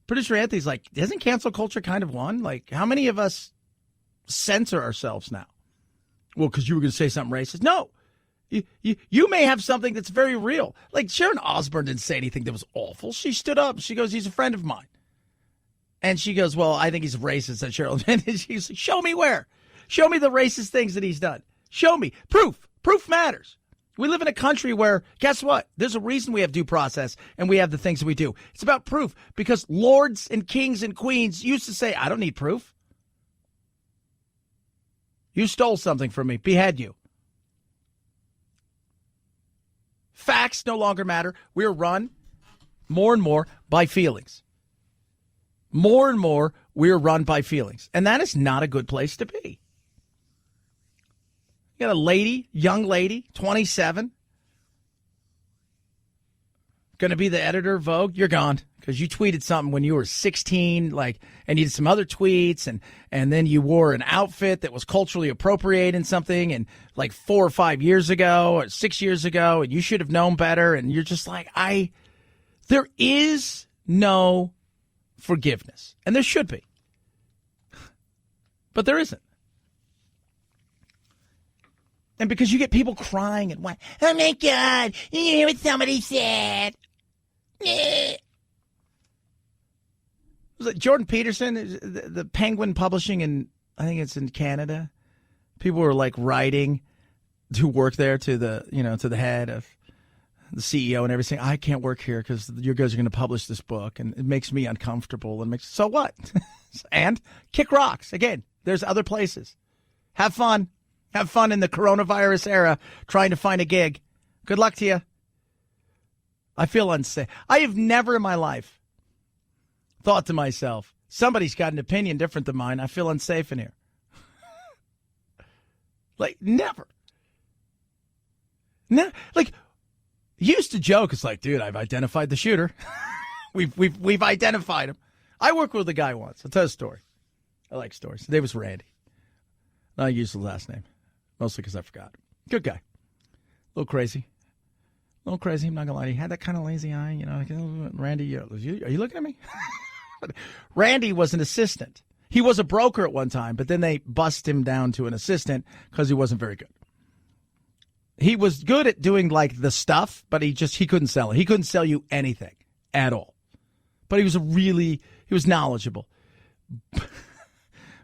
Producer Anthony's like, isn't cancel culture kind of one? Like, how many of us censor ourselves now? Well, because you were going to say something racist. No. You may have something that's very real. Like Sharon Osbourne didn't say anything that was awful. She stood up. She goes, he's a friend of mine. And she goes, well, I think he's racist, said Cheryl. And she's like, show me where. Show me the racist things that he's done. Show me. Proof. Proof matters. We live in a country where, guess what? There's a reason we have due process and we have the things that we do. It's about proof because lords and kings and queens used to say, I don't need proof. You stole something from me. Behead you. Facts no longer matter. We're run more and more by feelings. More and more, we're run by feelings. And that is not a good place to be. You got a lady, young lady, 27, going to be the editor of Vogue. You're gone because you tweeted something when you were 16, and you did some other tweets, and then you wore an outfit that was culturally appropriating something, and 4 or 5 years ago or 6 years ago, and you should have known better, and you're just like, there is no forgiveness, and there should be, but there isn't. And because you get people crying and whining, oh my God, you hear what somebody said? Was it Jordan Peterson, the Penguin Publishing, and I think it's in Canada? People were writing who work there to the head of the CEO and everything. I can't work here because you guys are going to publish this book, and it makes me uncomfortable. And so what? And kick rocks again. There's other places. Have fun. Have fun in the coronavirus era trying to find a gig. Good luck to you. I feel unsafe. I have never in my life thought to myself, somebody's got an opinion different than mine. I feel unsafe in here. Like, never. No, like, used to joke. It's like, dude, I've identified the shooter. We've identified him. I worked with a guy once. I'll tell you a story. I like stories. His name was Randy. I used the last name, mostly because I forgot. Good guy. A little crazy. I'm not going to lie. He had that kind of lazy eye. You know, like, Randy, are you looking at me? Randy was an assistant. He was a broker at one time, but then they bust him down to an assistant because he wasn't very good. He was good at doing, like, the stuff, but he couldn't sell it. He couldn't sell you anything at all. But he was knowledgeable.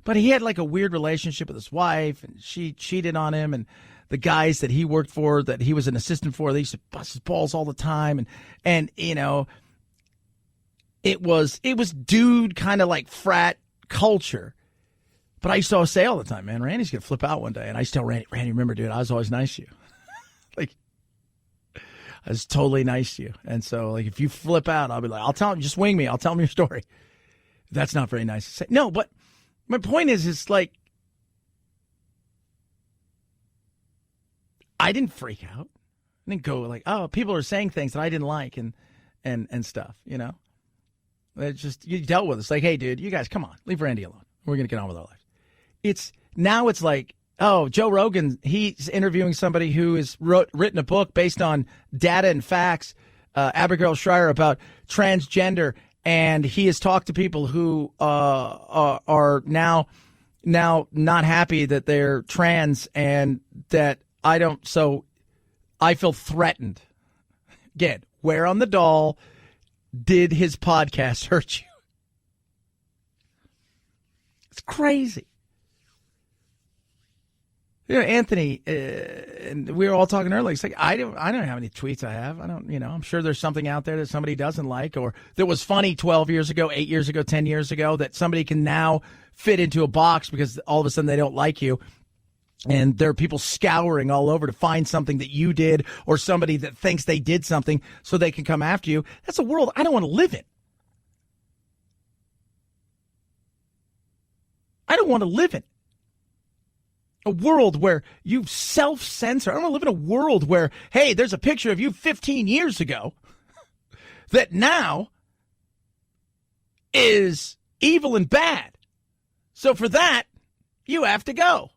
But he had, like, a weird relationship with his wife, and she cheated on him, and the guys that he worked for, that he was an assistant for, they used to bust his balls all the time, and you know, it was dude kind of like frat culture. But I used to always say all the time, man, Randy's gonna flip out one day, and I used to tell Randy, remember, dude, I was always nice to you. Like, I was totally nice to you, and so, like, if you flip out, I'll be like, I'll tell him, just wing me, I'll tell him your story. That's not very nice to say. No, but my point is like, I didn't freak out. I didn't go like, oh, people are saying things that I didn't like and stuff, you know. It's just, you dealt with it. It's like, hey, dude, you guys, come on, leave Randy alone. We're going to get on with our lives. Now it's like, oh, Joe Rogan, he's interviewing somebody who has written a book based on data and facts, Abigail Shrier, about transgender, and he has talked to people who are now not happy that they're trans and that so I feel threatened. Again, where on the doll did his podcast hurt you? It's crazy. You know, Anthony, and we were all talking earlier. It's like, I don't know how many tweets I have. I'm sure there's something out there that somebody doesn't like, or that was funny 12 years ago, 8 years ago, 10 years ago, that somebody can now fit into a box because all of a sudden they don't like you. And there are people scouring all over to find something that you did, or somebody that thinks they did something so they can come after you. That's a world I don't want to live in. I don't want to live in a world where you self-censor. I don't want to live in a world where, hey, there's a picture of you 15 years ago that now is evil and bad. So for that, you have to go.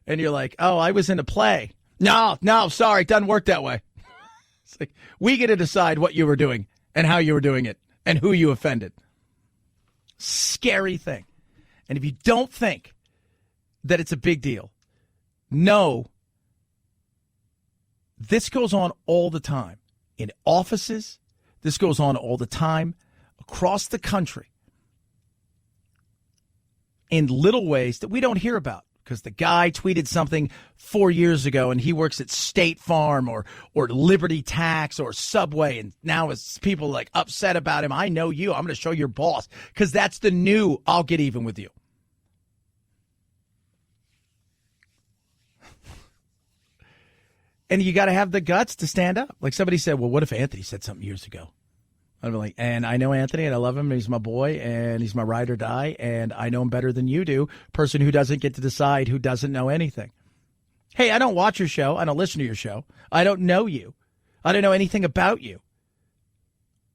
And you're like, oh, I was in a play. No, sorry, it doesn't work that way. It's like, we get to decide what you were doing and how you were doing it and who you offended. Scary thing. And if you don't think that it's a big deal, no, this goes on all the time. In offices, this goes on all the time across the country in little ways that we don't hear about. Because the guy tweeted something 4 years ago and he works at State Farm or Liberty Tax or Subway, and now it's people like upset about him. I know you. I'm going to show your boss, because that's the new I'll get even with you. And you got to have the guts to stand up. Like somebody said, well, what if Anthony said something years ago? I'm like, and I know Anthony, and I love him, and he's my boy, and he's my ride or die, and I know him better than you do, person who doesn't get to decide, who doesn't know anything. Hey, I don't watch your show. I don't listen to your show. I don't know you. I don't know anything about you.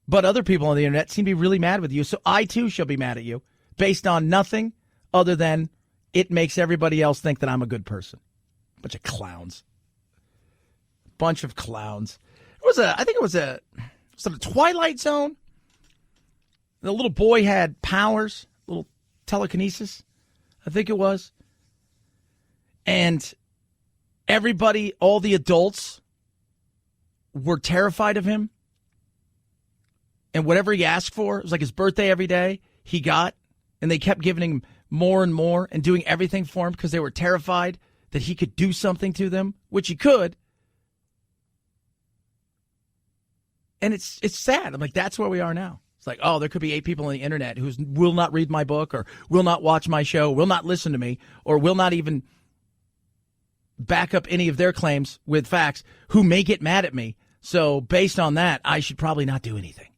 But other people on the internet seem to be really mad with you, so I, too, shall be mad at you based on nothing other than it makes everybody else think that I'm a good person. Bunch of clowns. Bunch of clowns. Was it a Twilight Zone? The little boy had powers, little telekinesis, I think it was. And everybody, all the adults, were terrified of him. And whatever he asked for, it was like his birthday every day, he got. And they kept giving him more and more and doing everything for him because they were terrified that he could do something to them, which he could. And it's sad. I'm like, that's where we are now. It's like, oh, there could be 8 people on the internet who will not read my book or will not watch my show, will not listen to me, or will not even back up any of their claims with facts, who may get mad at me. So based on that, I should probably not do anything.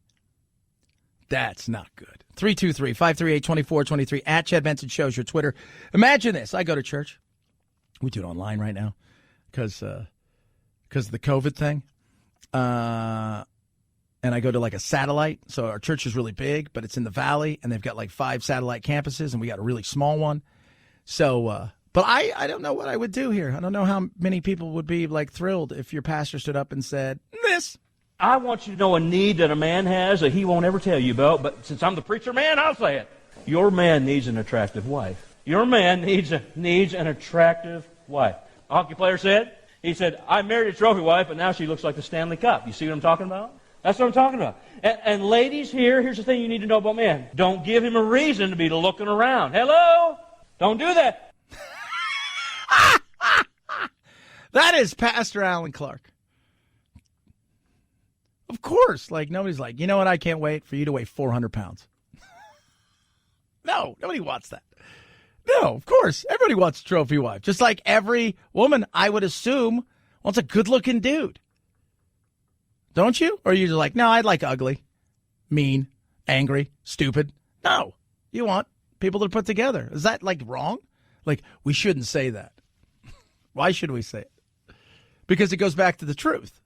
That's not good. 323-538-2423 at Chad Benson Show is your Twitter. Imagine this. I go to church. We do it online right now because of the COVID thing. And I go to like a satellite. So our church is really big, but it's in the valley, and they've got like 5 satellite campuses, and we got a really small one. So, but I don't know what I would do here. I don't know how many people would be like thrilled if your pastor stood up and said this. I want you to know a need that a man has that he won't ever tell you about, but since I'm the preacher man, I'll say it. Your man needs an attractive wife. Your man needs an attractive wife. A hockey player said, he said, I married a trophy wife, but now she looks like the Stanley Cup. You see what I'm talking about? That's what I'm talking about. And ladies, here's the thing you need to know about men. Don't give him a reason to be looking around. Hello? Don't do that. That is Pastor Alan Clark. Of course. Like, nobody's like, you know what? I can't wait for you to weigh 400 pounds. No, nobody wants that. No, of course. Everybody wants a trophy wife. Just like every woman, I would assume, wants a good-looking dude. Don't you? Or are you just like, no, I'd like ugly, mean, angry, stupid. No, you want people to put together. Is that, like, wrong? Like, we shouldn't say that. Why should we say it? Because it goes back to the truth.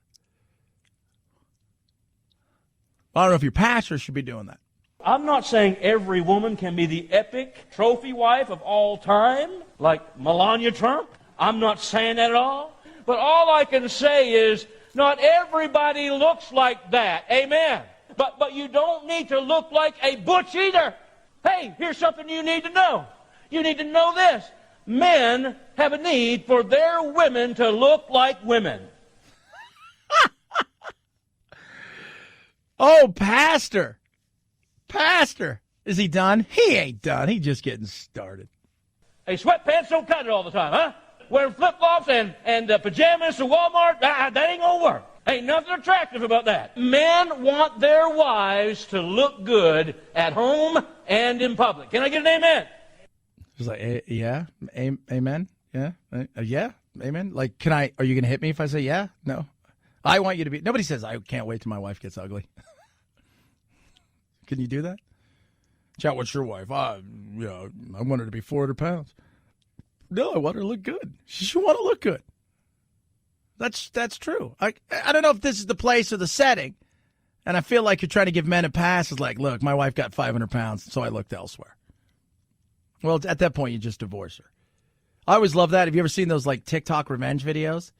I don't know if your pastor should be doing that. I'm not saying every woman can be the epic trophy wife of all time, like Melania Trump. I'm not saying that at all. But all I can say is, not everybody looks like that. Amen. But you don't need to look like a butch either. Hey, here's something you need to know. You need to know this. Men have a need for their women to look like women. Oh, Pastor. Pastor. Is he done? He ain't done. He's just getting started. Hey, sweatpants don't cut it all the time, huh? Wearing flip-flops and pajamas to Walmart, that ain't gonna work. Ain't nothing attractive about that. Men want their wives to look good at home and in public. Can I get an amen? He's like, yeah, amen, yeah, yeah, amen. Like, are you going to hit me if I say yeah? No. I want you to be, nobody says, I can't wait till my wife gets ugly. Can you do that? Chat, what's your wife? I want her to be 400 pounds. No, I want her to look good. She should want to look good. That's true. I don't know if this is the place or the setting, and I feel like you're trying to give men a pass. It's like, look, my wife got 500 pounds, so I looked elsewhere. Well, at that point, you just divorce her. I always love that. Have you ever seen those like TikTok revenge videos?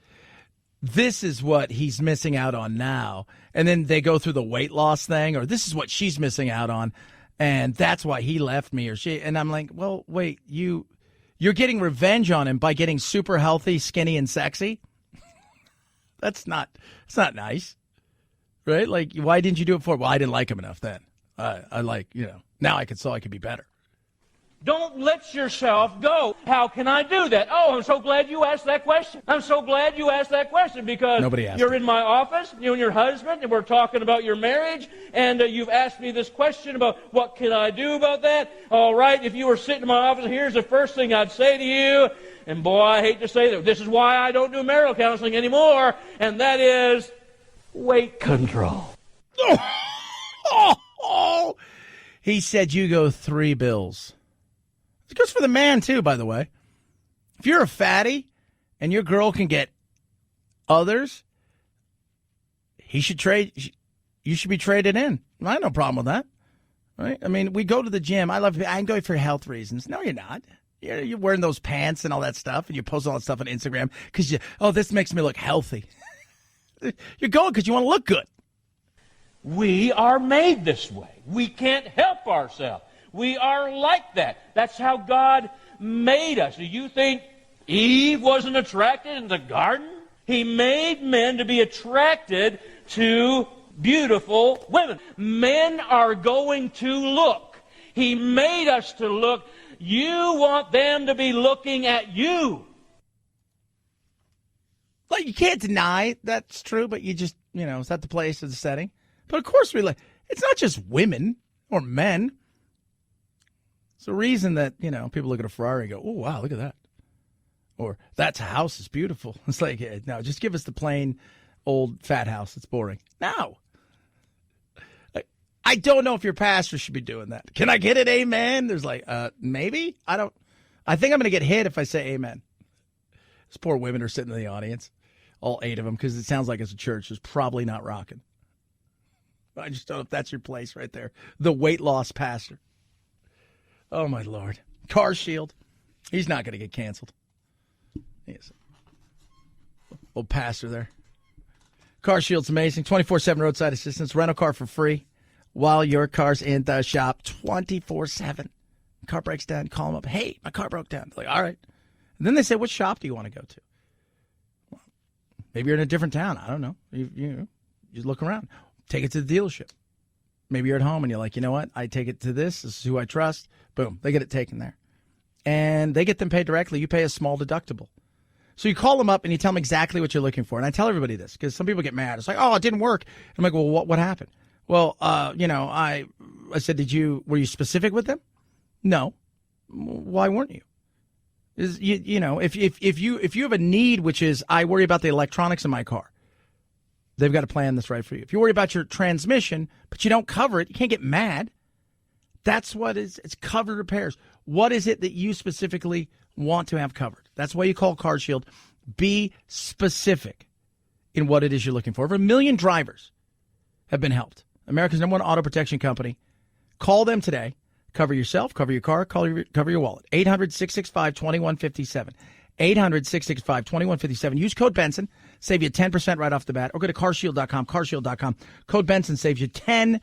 This is what he's missing out on now. And then they go through the weight loss thing, or this is what she's missing out on, and that's why he left me or she. And I'm like, well, wait, you're getting revenge on him by getting super healthy, skinny, and sexy? It's not nice, right? Like, why didn't you do it before? Well, I didn't like him enough then. I like, now I could be better. Don't let yourself go. How can I do that? Oh, I'm so glad you asked that question. I'm so glad you asked that question because you're in my office, you and your husband, and we're talking about your marriage, and you've asked me this question about what can I do about that. All right, if you were sitting in my office, here's the first thing I'd say to you, and boy, I hate to say that. This is why I don't do marital counseling anymore, and that is weight control. He said you go 3 bills. It goes for the man, too, by the way. If you're a fatty and your girl can get others, you should be traded in. I have no problem with that. Right? I mean, we go to the gym. I'm going for health reasons. No, you're not. You're wearing those pants and all that stuff, and you post all that stuff on Instagram because this makes me look healthy. You're going because you want to look good. We are made this way. We can't help ourselves. We are like that. That's how God made us. Do you think Eve wasn't attracted in the garden? He made men to be attracted to beautiful women. Men are going to look. He made us to look. You want them to be looking at you. Like, you can't deny that's true, but you just, is that the place or the setting? But of course it's not just women or men. It's a reason that, people look at a Ferrari and go, oh, wow, look at that. Or that house is beautiful. It's like, no, just give us the plain old fat house. It's boring. No. I don't know if your pastor should be doing that. Can I get an amen? There's like, maybe? I think I'm going to get hit if I say amen. These poor women are sitting in the audience, all 8 of them, because it sounds like it's a church. It's probably not rocking. I just don't know if that's your place right there. The weight loss pastor. Oh, my Lord. Car Shield. He's not going to get canceled. Yes. Old pastor there. Car Shield's amazing. 24/7 roadside assistance. Rent a car for free while your car's in the shop. 24/7. Car breaks down. Call them up. Hey, my car broke down. They're like, all right. And then they say, what shop do you want to go to? Well, maybe you're in a different town. I don't know. You look around. Take it to the dealership. Maybe you're at home and you're like, you know what? I take it to this. This is who I trust. Boom. They get it taken there. And they get them paid directly. You pay a small deductible. So you call them up and you tell them exactly what you're looking for. And I tell everybody this because some people get mad. It's like, oh, it didn't work. And I'm like, well, what happened? Well, I said, were you specific with them? No. Why weren't you? If you have a need, which is I worry about the electronics in my car, they've got a plan that's right for you. If you worry about your transmission, but you don't cover it, you can't get mad. That's what it's covered repairs. What is it that you specifically want to have covered? That's why you call Car Shield. Be specific in what it is you're looking for. Over 1 million drivers have been helped. America's #1 auto protection company. Call them today. Cover yourself, cover your car, cover your wallet. 800-665-2157. 800-665-2157. Use code Benson. Save you 10% right off the bat. Or go to carshield.com, carshield.com. Code Benson saves you 10%.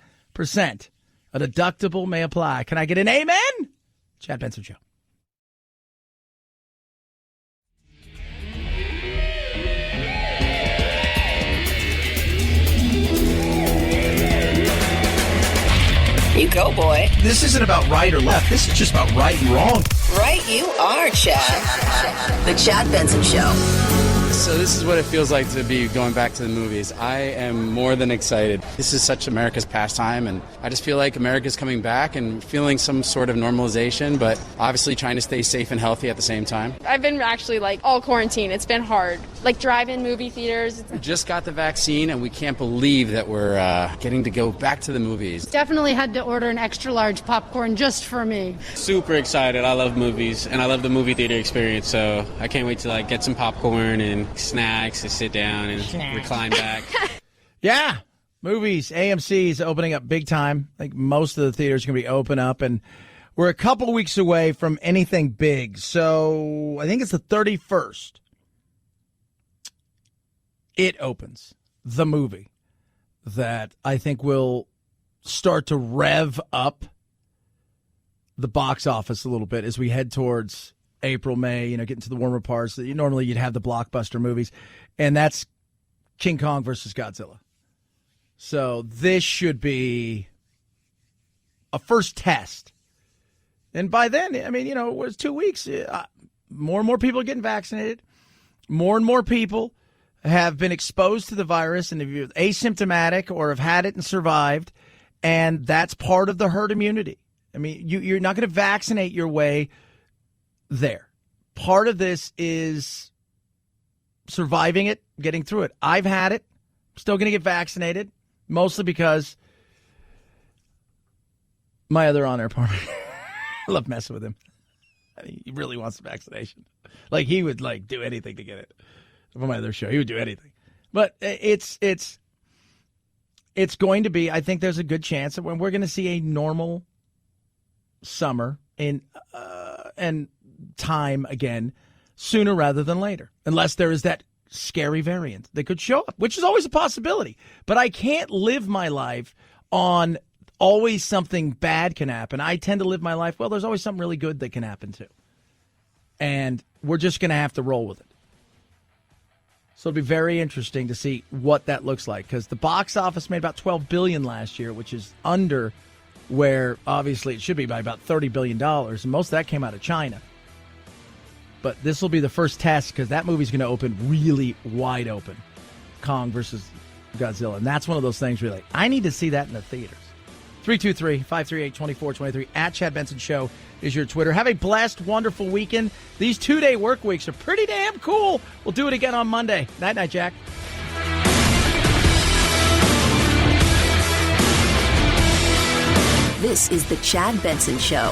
A deductible may apply. Can I get an amen? Chad Benson Show. You go, boy. This isn't about right or left. This is just about right and wrong. Right you are, Chad. The Chad Benson Show. So this is what it feels like to be going back to the movies. I am more than excited. This is such America's pastime, and I just feel like America's coming back and feeling some sort of normalization, but obviously trying to stay safe and healthy at the same time. I've been actually all quarantine. It's been hard. Drive-in movie theaters. We just got the vaccine, and we can't believe that we're getting to go back to the movies. Definitely had to order an extra large popcorn just for me. Super excited. I love movies, and I love the movie theater experience, so I can't wait to get some popcorn and snacks to sit down and recline back. Yeah, movies. AMC is opening up big time. I think most of the theaters are going to be open up, and we're a couple weeks away from anything big. So I think it's the 31st. It opens, the movie that I think will start to rev up the box office a little bit as we head towards April, May, getting to the warmer parts. Normally you'd have the blockbuster movies, and that's King Kong versus Godzilla. So this should be a first test. And by then, it was 2 weeks. More and more people are getting vaccinated. More and more people have been exposed to the virus, and if you're asymptomatic or have had it and survived, and that's part of the herd immunity. You're not going to vaccinate your way there. Part of this is surviving it, getting through it. I've had it. Still going to get vaccinated, mostly because my other on-air partner, I love messing with him. He really wants the vaccination. He would do anything to get it. For my other show, he would do anything. But it's going to be, I think there's a good chance that when we're going to see a normal summer and time again sooner rather than later, unless there is that scary variant that could show up, which is always a possibility. But I can't live my life on always something bad can happen. I tend to live my life, there's always something really good that can happen too. And we're just going to have to roll with it. So it'll be very interesting to see what that looks like, because the box office made about $12 billion last year, which is under where obviously it should be by about $30 billion, and most of that came out of China. But this will be the first test, because that movie's going to open really wide open, Kong versus Godzilla. And that's one of those things where you're like, I need to see that in the theaters. 323-538-2423 at Chad Benson Show is your Twitter. Have a blessed, wonderful weekend. These 2-day work weeks are pretty damn cool. We'll do it again on Monday. Night, Jack. This is The Chad Benson Show.